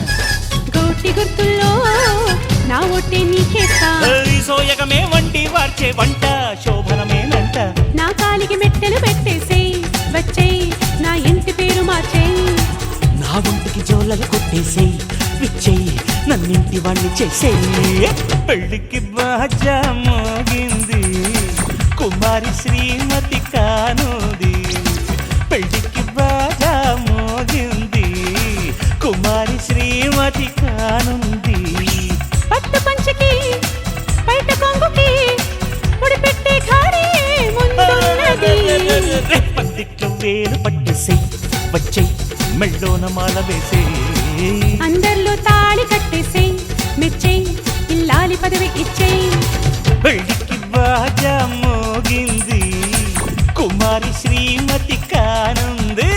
గోటి గుర్తుల్లో నా ఒట్టే నీకేస్తా సోయగమే వంటి వార్చే వంట శోభనమేనంట నా కాలికి మెట్టెలు పెట్టేసేయ్ వచ్చేయ్ నా ఇంటి పేరు మార్చేయ్ నా ఒంటికి జోలలు కొట్టేసేయ్ విచ్చేయి నన్నింటి వాణ్ణి చేసేయి పెళ్ళికి బాజా మోగింది కుమారి శ్రీమతి కానుది పెళ్ళికి బాజా మోగింది కుమారి శ్రీమతి కానుంది పట్టు పంచకి బయట కొంగుకి ఉడిపెట్టే ఘారీ ముందున్నది పందిట్లో వేలు పట్టేసేయ్ వచ్చేయి మెళ్ళోన మాల వేసేయి అందరిలో తాళి కట్టేసేయ్ మెచ్చేయ్ ఇల్లాలి పదవి ఇచ్చేయ్ పెళ్ళికి బాజా మోగింది కుమారి శ్రీమతి కానుంది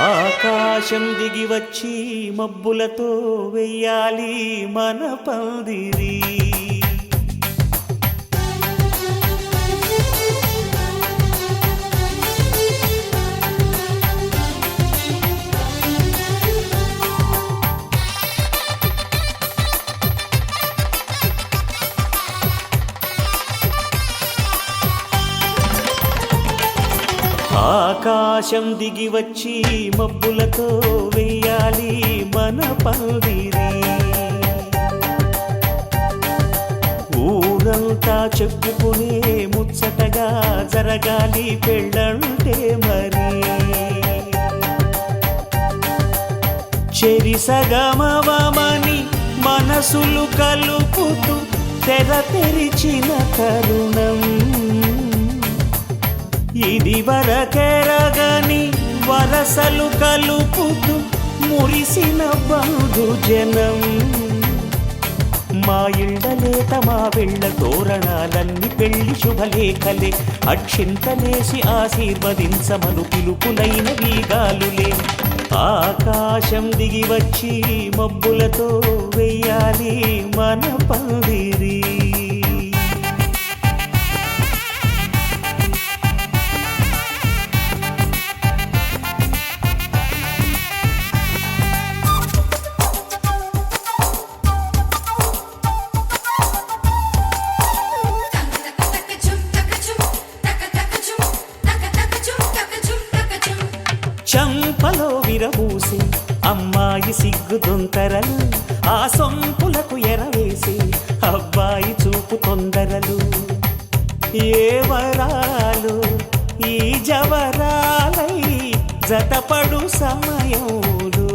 ఆకాశం దిగి వచ్చి మబ్బులతో వెయ్యాలి మన పందిరి ఆకాశం దిగి వచ్చి మబ్బులతో వెయ్యాలి మన పందిరి ఊరంతా చెప్పుకునే ముచ్చటగా జరగాలి పెళ్ళంటే మరి చెరిసగమవమని మనసులు కలుపుతూ తెర తెరిచిన తరుణం ఇది వరకెరగని వరసలు కలుపుతూ మురిసిన బంధుజనం మా ఇళ్ళలేత మా వెళ్ళ తోరణాలన్నీ పెళ్లి శుభలేఖలే అక్షింతలేసి ఆశీర్వదించమను పిలుపులైన వీగాలులే ఆకాశం దిగి వచ్చి మబ్బులతో వెయ్యాలి మన పందిరి చంపలో విరబూసి అమ్మాయి సిగ్గుదొంతరలు ఆ సొంపులకు ఎరవేసి అబ్బాయి చూపు తొందరలు ఏ వరాలు ఈ జవరాలై జతపడు సమయంలో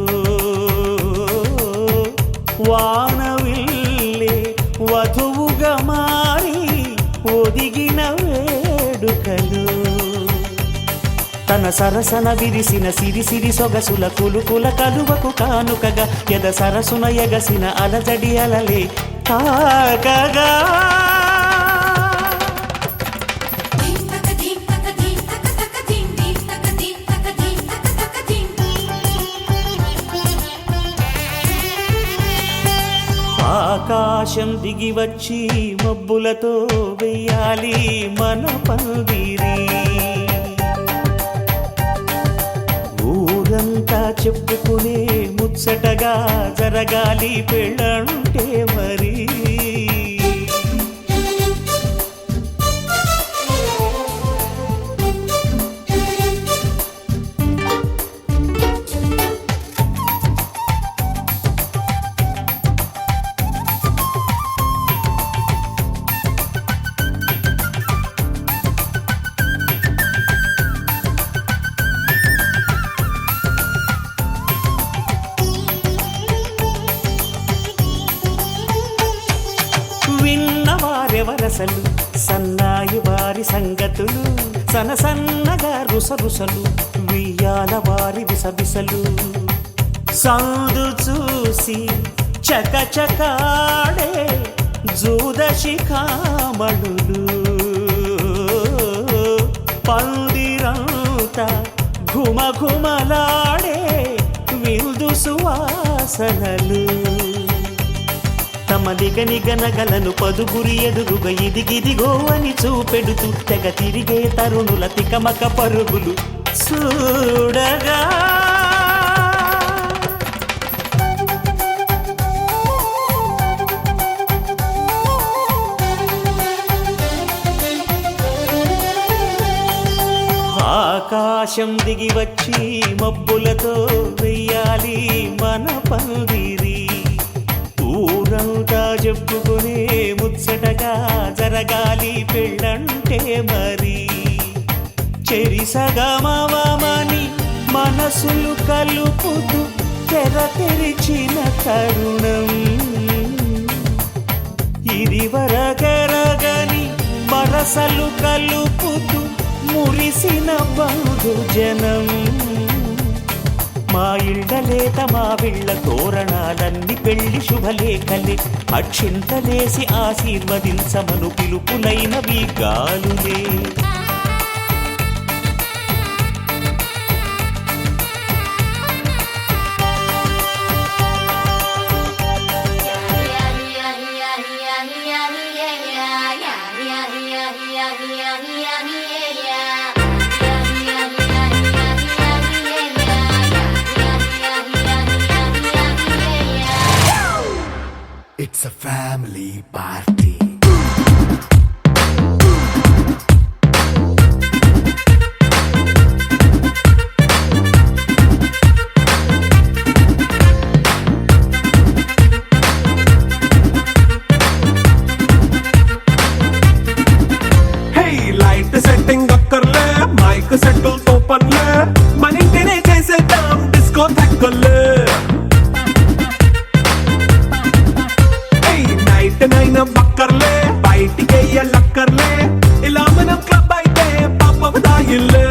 వానవిల్లే వధువుగా మారి ఒదిగిన వేడుకలు తన సరసన విరిసిన సిరిసిరి సొగసుల కులుకుల కలువకు కానుకగా ఎద సరసున ఎగసిన అలజడి అలలే తాకగా ఆకాశం దిగి వచ్చి మబ్బులతో వెయ్యాలి మన పందిరి ఊరంతా చెప్పుకునే ముచ్చటగా జరగాలి పెళ్ళంటే మరి. విన్నవారెవరసలు సన్నాయి వారి సంగతులు, సనసన్నగా రుసరుసలు వియ్యాల వారి విసవిసలు. సౌదు చూసి చకచకాడే జూదశిఖామణులు, పందిరంతా ఘుమఘుమలాడే విందు సువాసనలు. తమ నిగనిగనగలను పదుగురి ఎదురుగా ఇదిగిదిగో అని చూపెడుతూ తెగ తిరిగే తరుణుల తికమక పరుగులు చూడగా. ఆకాశం దిగి వచ్చి మబ్బులతో వెయ్యాలి మన పందిరి. ఊరంతా చెప్పుకునే ముచ్చటగా జరగాలి పెళ్ళంటే మరి. చెరిసగమవమని మనసులు కలుపుతూ తెర తెరిచిన తరుణం, ఇది వరగరగని వరసలు కలుపుతూ మురిసిన బంధుజనం. మా ఇళ్ళలేత మా విళ్ళ తోరణాలన్నీ పెళ్లి శుభలేఖలే, అక్షింతలేసి ఆశీర్వదించమను పిలుపులైనవి గాలులే. It's a family party. Hey, light setting అక్కర్లే, మైక్ సెట్టుల్ తో పనులే, మన ఇంటినే చేసేద్దాం డిస్కో థెక్కలే. నైన బక్కర్లే, బయటికెయ్యలక్కర్లే, ఇలా మనం క్లబ్ అయితే పాపదాయిల్లే.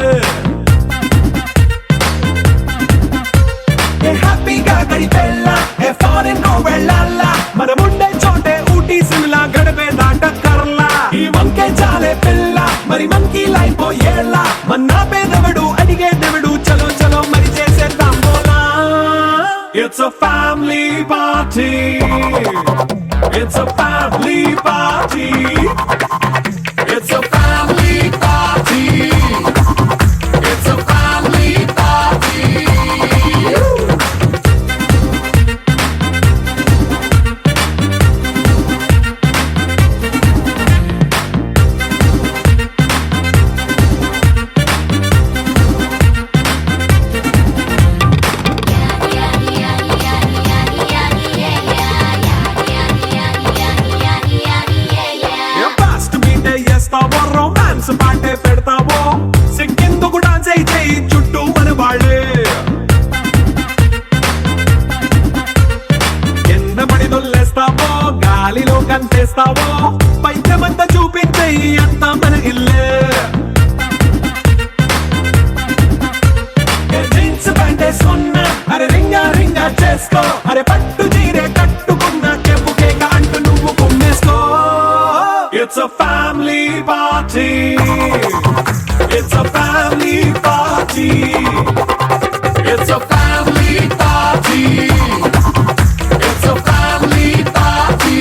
ఏ హ్యాపీగా గడిపెళ్ళ, ఏ ఫారెన్ నో వెళ్ళాల, మనముండే చోటే ఊటీ సిమ్లా గడిపే దాటక్కర్లా. ఈ వంకే చాలే పిల్ల, మరి మంకీ లైఫ్ ఏళ్ళ, మన్నా పేదవడు అడిగేదెవడు, చలో చలో మరి చేసేద్దాం బోలా. It's a family party. It's a family party. It's a family party. It's a family party. Romance పాటే పెడతావో, సిక్కిందుకు డాన్స్ అయి చేయి చుట్టూ మన వాళ్ళే. కింద పడి దొల్లేస్తావో, గాలిలో కంటేస్తావో, పైకమంతా చూపించేయి అంతా మన ఇల్లే. జీన్స్ ప్యాంట్ వేసుకున్నా, అరే రింగా రింగా చేసుకో, అరే పట్టు చీరే కట్టుకున్నా, చెప్పు కేక అంటూ నువ్వు కుమ్మేసుకో. It's a family party. It's a family party. It's a family party. It's a family party.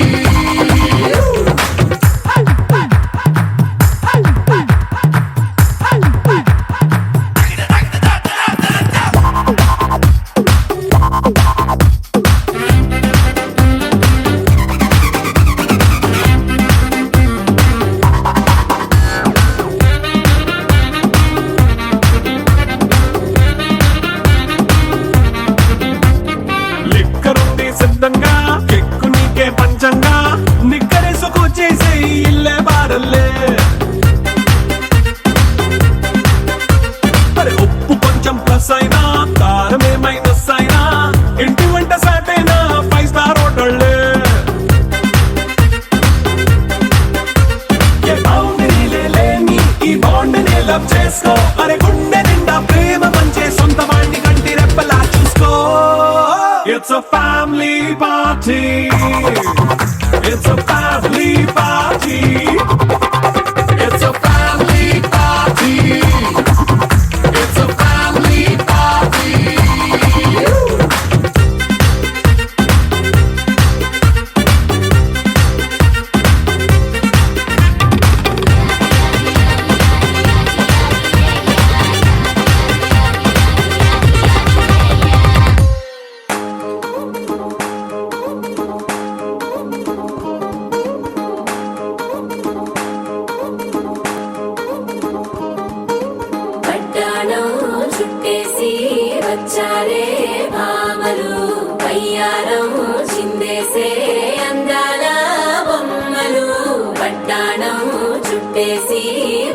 చుట్టేసి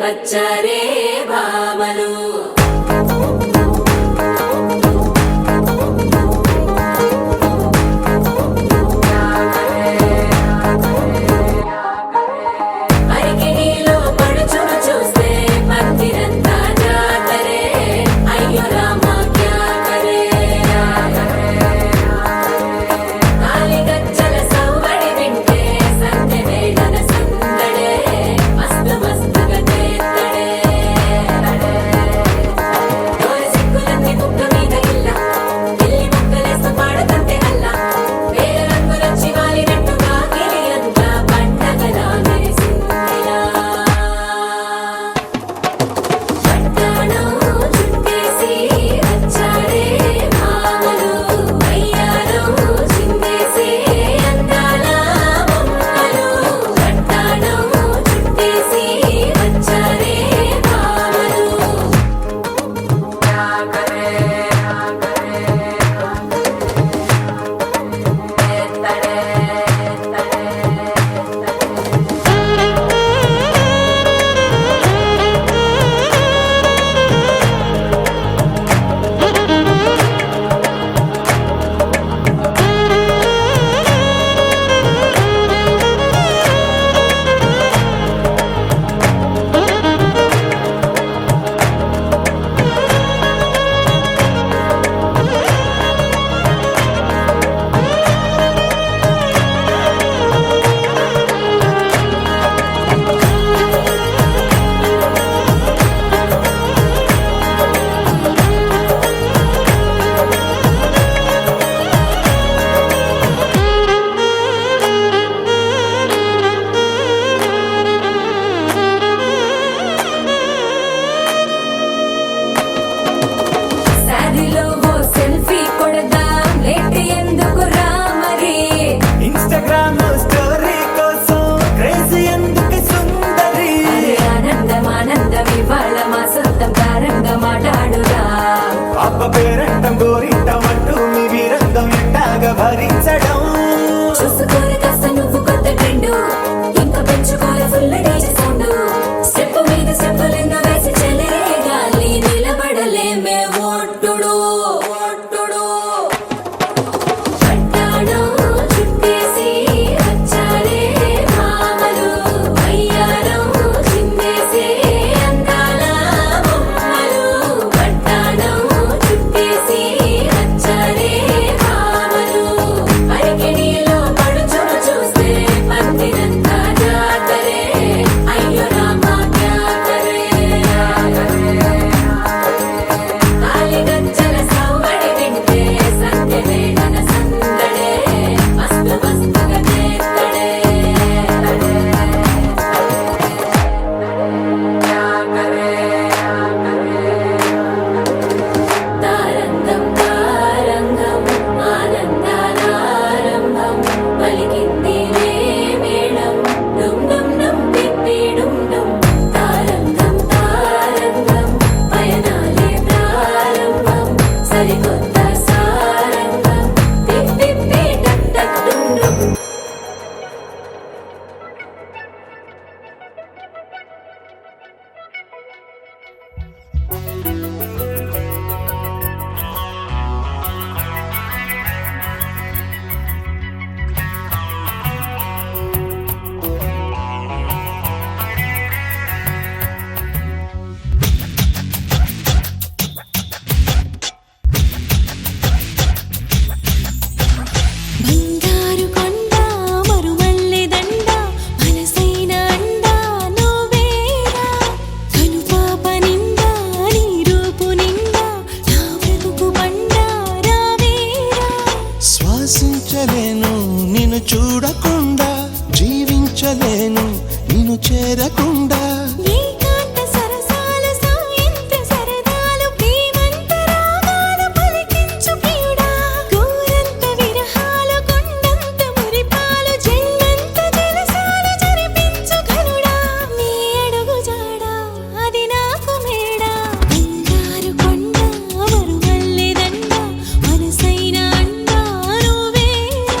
వచ్చారే భామలు. అరికిణీలో పడుచును చూస్తే మందిరంతా జాతరే, అయ్యో రామా క్యా కరే. కాలిగజ్జల సవ్వడి వింటే సంధ్య వేళన సందడే, మస్తు మస్తుగా చేత్తడే. డోరి సిక్కులన్నీ బుక్క మీద ఇల్ల, పిల్లి ముక్కలేస్తూ పాడుతుంటే అల్లా. వేల రంగులొచ్చి వాలినట్టుగా గిలి అంతా పండగలా మెరిసిందిలా. పట్టాణం చుట్టేసి వచ్చారే భామలు, అయ్యారం చిందేసే అందాల బొమ్మలు. పట్టాణం చుట్టేసి వచ్చారే భామలు. శారీలో ఓ సెల్ఫీ కొడదాం, లేట్ ఎందుకు రా మరి. ఇన్స్టాగ్రామ్ స్టోరీ కోసం క్రేజీ ఎందుకు సుందరి. అరే ఆనందం ఆనందం ఇవాళ మా సొంతం కారంగా మాట్లాడురా. అప్ప పేరంటం గోరింటం అంటూ మీ వీరంగం ఎట్టాగా భరించడం. చూసుకోరు కాస్త నువ్వు కొత్త ట్రెండ్, ఇంకా పెంచుకోరు ఫుల్ డీజే సౌండ్. స్టెప్ మీద స్టెప్పులెన్నో వేసి చెలే గాలి నిలబడలేమే ఒట్టుడు ఒట్టుడు. పట్టాణం చుట్టేసి వచ్చారే భామలు, అయ్యారం చిందేసే అందాల బొమ్మలు. పట్టాణం చుట్టేసి వచ్చారే భామలు. అరికిణీలో పడుచును చూస్తే మందిరంతా జాతరే, అయ్యో రామా క్యా కరే. కాలిగజ్జల సవ్వడి వింటే సంధ్య వేళన సందడే, మస్తు మస్తుగా చేత్తడే. తారంగం తారంగం ఆనందానారంభం, పలికింది రే మేళం డుమ్ డుమ్ డుమ్ తిప్పి డుమ్ డుమ్. తారంగం తారంగం పయనాలే ప్రారంభం, సరికొత్త సారంగం తిప్పి టక్ టక్ డుమ్ డుమ్. బంగారు కొండ మరుమల్లె దండ, మనసైన అండ నువ్వేరా. కనుపాప నిండా నీ రూపు నిండా, నా బ్రతుకు బండ రావేరా. శ్వాసించలేను నిన్ను చూడకుండా, జీవించలేను నిన్ను చేరకుండా. ఏకాంత సరసాల సాయంత్ర సరదాలు, ప్రేమంత రాగాలు పలికించు ప్రియుడా. గోరంత విరహాలు కొండంత మురిపాలు, జల్లంత జలసాలు జరిపించు ఘనుడా. నీ అడుగు జాడా అది నాకు మేడా. బంగారు కొండ మరుమల్లె దండ, మనసైన అండ నువ్వేరా.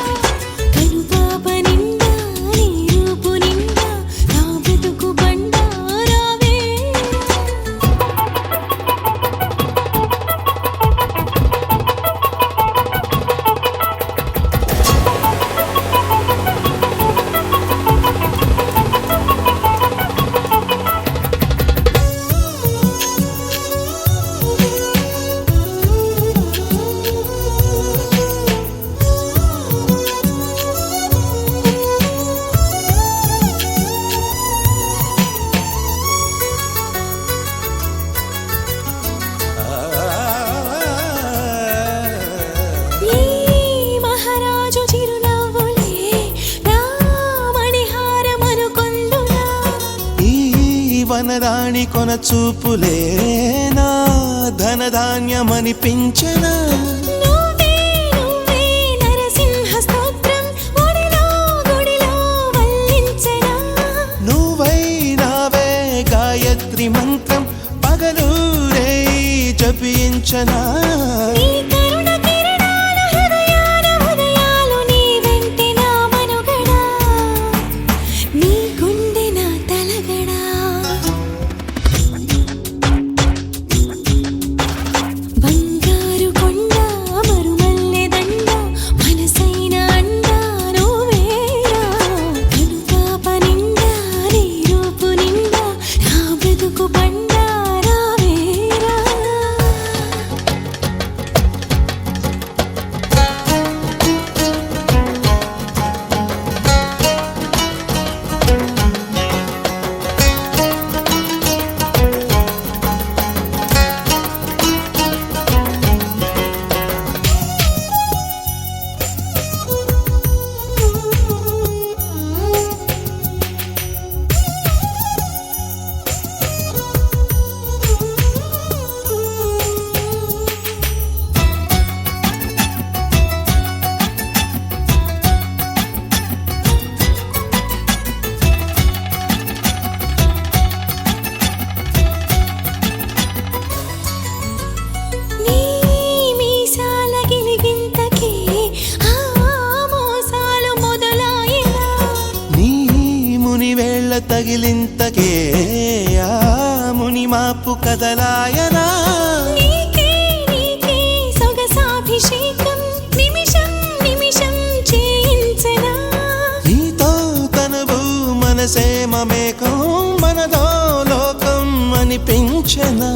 కనుపాప నిండా నీ రూపు నిండా, నా బ్రతుకు బండ వనరాణి కొన చూపులేనా ధనధాన్యమనిపించనా నువ్వే నువ్వే నరసింహ స్తోత్రం ఒడిలో గుడిలో వల్లించనా నువ్వై నావే గాయత్రి మంత్రం పగలు రే జపించనా నీ కరుణ కిరణాల హృదయాల ఉదయాలు నీ వెంటే నా మనుగడా నీ గుండె నా తలగడా బంగారు కొండ మరుమల్లె దండ మనసైన అండ నువ్వేరా కనుపాప నిండా నీ రూపు నిండా నా బ్రతుకు పండా రావేరా నీ మీసాల గిలిగింతకే ఆ మోసాలు మొదలాయినా నీ ముని వేళ్ళ తగిలింతకే ఆ ముని మాపు కదలాయనా నీకే నీకే సొగసాభిషేకం నిమిషం నిమిషం చేయించనా నీతో తనువు మనసే మమేకం మనదో లోకం అనిపించనా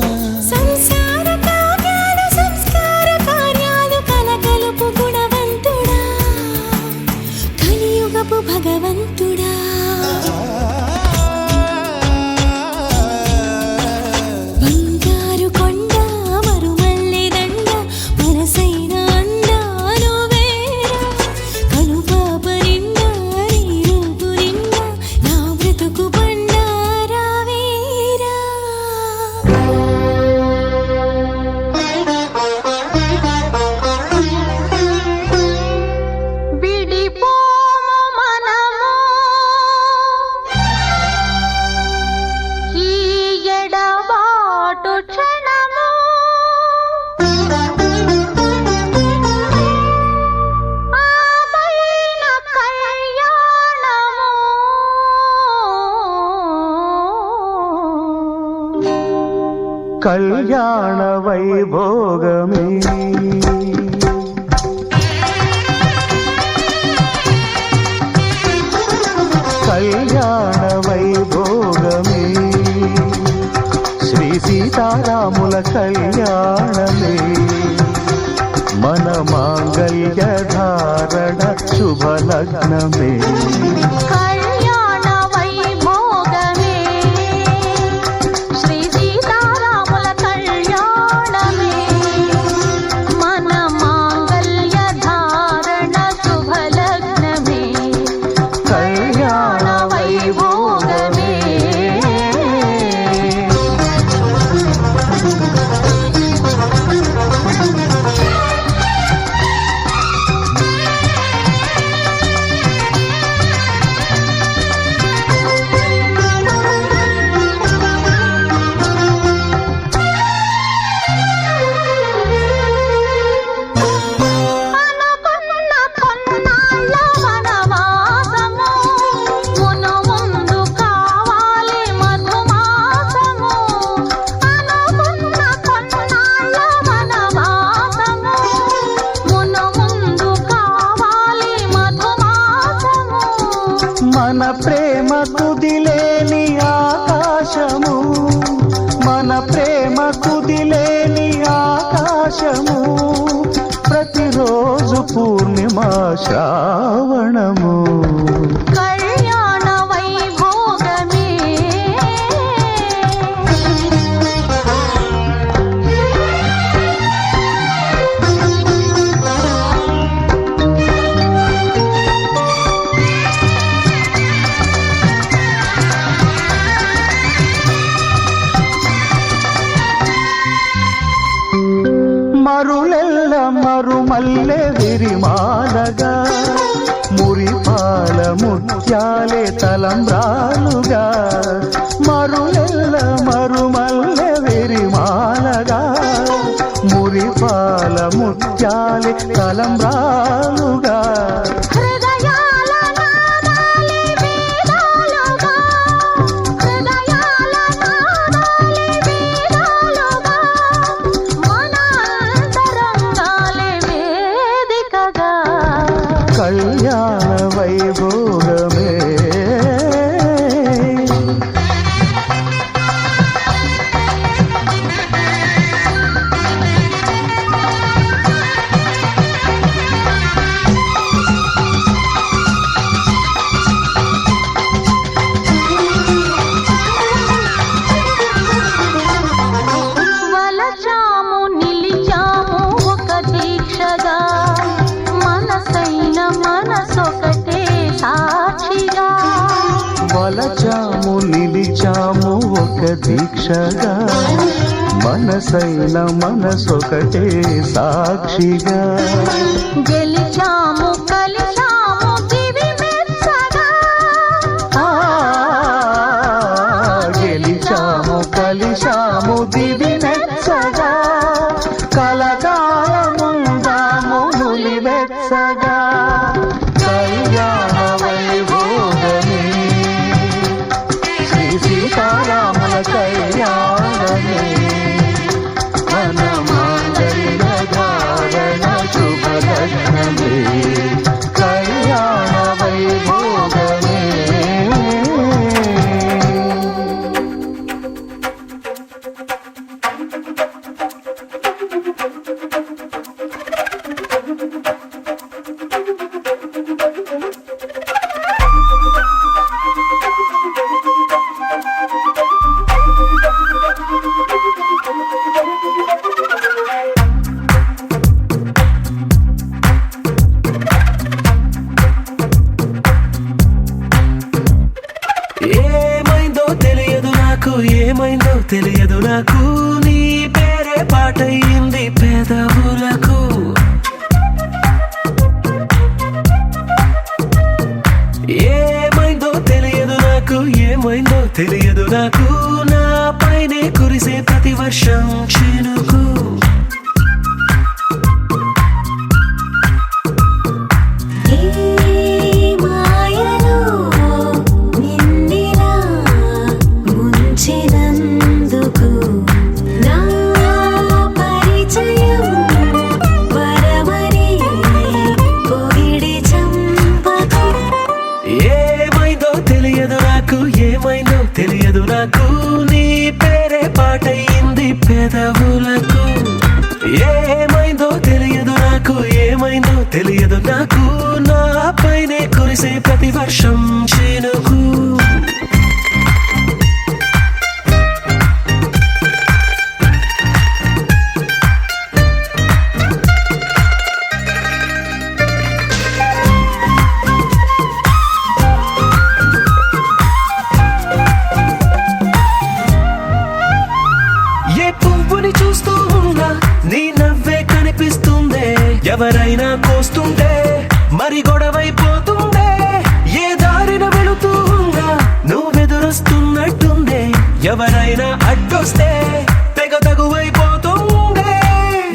సంసార కావ్యాలు సంస్కార కార్యాలు కలకలుపు గుణవంతుడా కలియుగపు భగవంతుడా బంగారు కొండ మరుమల్లె దండ మనసైన అండ నువ్వేరా కనుపాప నిండా నీ రూపు నిండా నా బ్రతుకు పండా రావేరా విడిపోము మనము ఈ ఎడబాటు క్షణము ఆపైన కళ్యాణము కళ్యాణ వైభోగమే కళ్యాణ వైభోగమే శ్రీ సీతారాముల కళ్యాణమే మన మాంగళ్య ధారణ శుభలగ్నమే కళ్యాణ వైభోగమే శ్రీ సీతారాముల కళ్యాణమే మన మాంగళ్య ధారణ శుభలగ్నమే కళ్యాణ వైభోగమే అనుకున్న కొన్నాళ్ళ వనవాసము మును ముందు కావాలి మధుమాసము అనుకున్న కొన్నాళ్ళ వనవాసము మును ముందు కావాలి మధుమాసము మన ప్రేమ కుదిలేని ఆకాశము మన ప్రేమ కుదిలేని ఆకాశము ప్రతిరోజు పూర్ణిమ శ్రావణము కళ్యాణ వైభోగమే ముత్యాలే తలంబ్రాలుగా మరులెల్ల మరుమల్లె విరిమాలగా మురిపాల ముత్యాలే తలంబ్రాలుగా కళ్యాణ వైభోగమే వలచాము నిలిచాము ఒక దీక్షగా మనసైన మనసొకటే సాక్షిగా వలచాము నిలిచాము ఒక దీక్షగా మనసైన మనసొకటే సాక్షిగా గెలిచాము కలిచాము దివి మెచ్చగా గెలిచాము కలిశాము దివి మెచ్చగా కలకాలముందాము నులివెచ్చగా కళ్యాణ వైభోగమే శ్రీ సీతారాముల కళ్యాణమే మన మాంగళ్య ధారణ శుభలగ్నమే కళ్యాణ వైభోగమే ఏమైందో తెలియదు నాకు, ఏమైందో తెలియదు నాకు, నీ పేరే పాటయింది పెదవులకు. ఏమైందో తెలియదు నాకు, ఏమైందో తెలియదు నాకు, నా పైనే కురిసే ప్రతి వర్షం చినుకు. ఏమైందో తెలియదు నాకు, నీ పేరే పాటయింది పెదవులకు. ఏమైందో తెలియదు నాకు, ఏమైందో తెలియదు నాకు, నా పైనే కురిసే ప్రతి వర్షం చినుకు. చూస్తూ ఉన్నా నీ నవ్వే కనిపిస్తుందే, ఎవరైనా కోస్తుంటే మరి గొడవైపోతుందే, ఏ దారిన వెళుతూ ఉన్నా నువ్వెదురొస్తున్నట్టుందే, ఎవరైనా అడ్డొస్తే తెగ తగువైపోతుందే.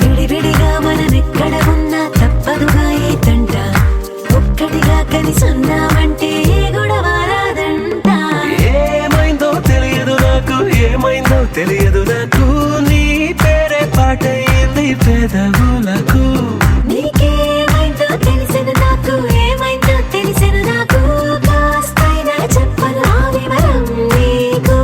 విడివిడిగా మనమెక్కడ ఉన్నా తప్పదుగా ఈ తంట, ఒక్కటిగా కలిసి ఉన్నామంటే గొడవ రాదంట. ఏమైందో తెలియదు నాకు, ఏమైందో తెలియదు నాకు, నీ పేరే పాటయింది పెదవులకు. నీకేమైందో తెలిసిన నాకు, ఏమైందో తెలిసిన నాకు, కాస్తైనా చెప్పను ఆ వివరం నీకు.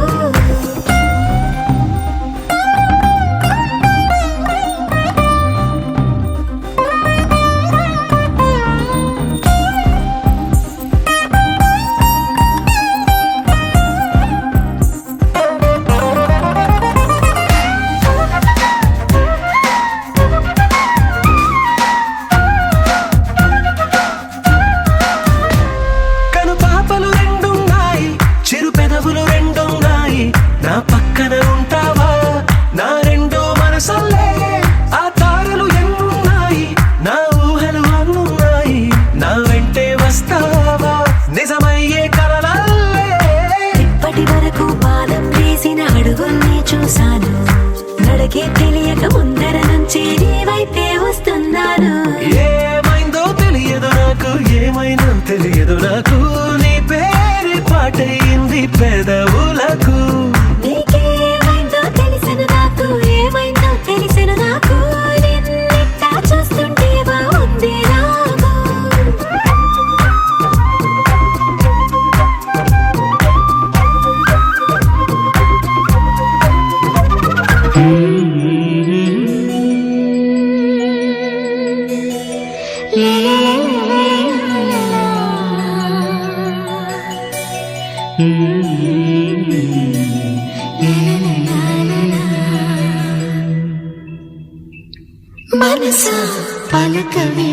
మనసా పలకవే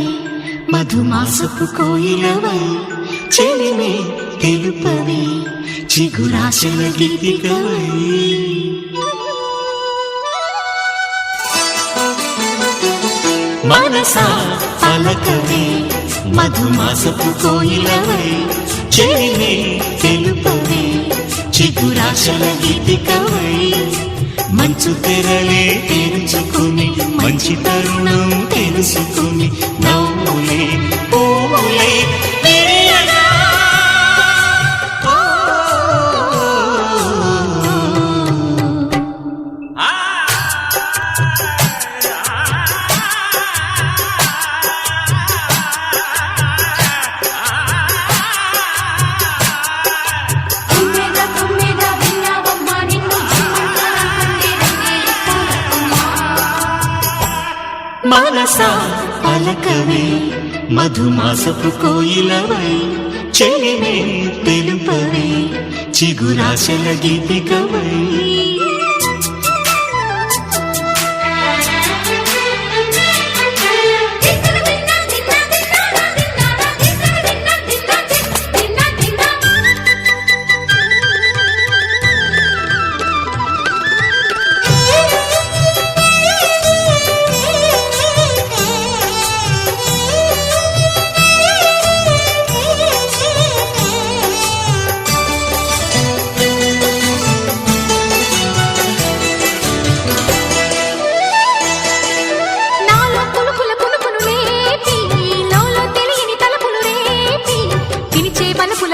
మధుమాసపు కోయిలవై చెలిమే తెలుపవే చిగురాశల గీతికవై మనసా పలకవే మధుమాసపు కోయిలవై చెలిమే తెలుపవే చిగురాశల గీతికవై మంచు తెరలే తెరుచుకుని మంచి తరుణం తెలుసుకుని నవ్వులే పూలే విరియగా. మనసా పలకవే మధుమాసపు కోయిలవై చెలిమే తెలుపవే చిగురాశల గీతికవై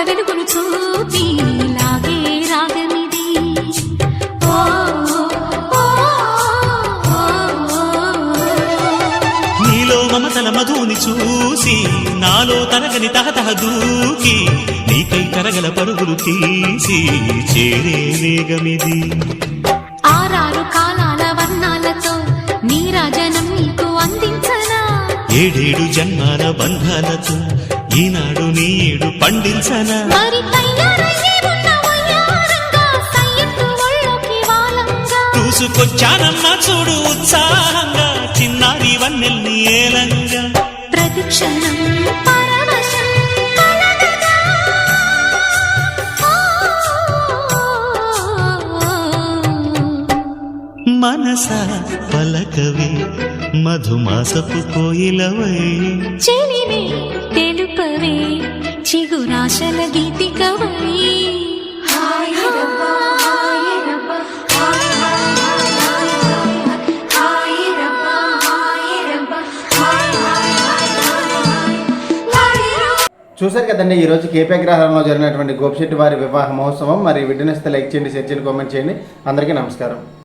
వెలుగును చూపి లాగే రాగమిది నీలో మమతల మధుని చూసి నాలో తరగని తహతహ దూకి నీకై కరగల పరుగులు తీసి చేరే వేగమిది ఆరారు కాలాల వర్ణాలతో నీరాజనం నీకు అందించనా ఏడేడు జన్మాల బంధాలతో ఈనాడు నీడు పండించనా మరి తయారయ్యే ఉన్న వయ్యారంగా సయ్యత్తు ఒళ్ళోకి వాలంగా చూసుకొచ్చానమ్మా చూడు ఉత్సాహంగా చిన్నారి వన్నెల్ని ఏలంగా ప్రతిక్షణం పరవశం కలగగా. మనసా పలకవే మధుమాసపు కోయిలవై చెలిమే తెలుపవే చిగురాశల గీతికవై చూశారు కదండి ఈరోజు కేపీ అగ్రహారంలో జరిగినటువంటి గోపిశెట్టి వారి వివాహ మహోత్సవం. మరి వీడియోని ఇస్తే లైక్ చేయండి, షేర్ చేయండి, కామెంట్ చేయండి. అందరికీ నమస్కారం.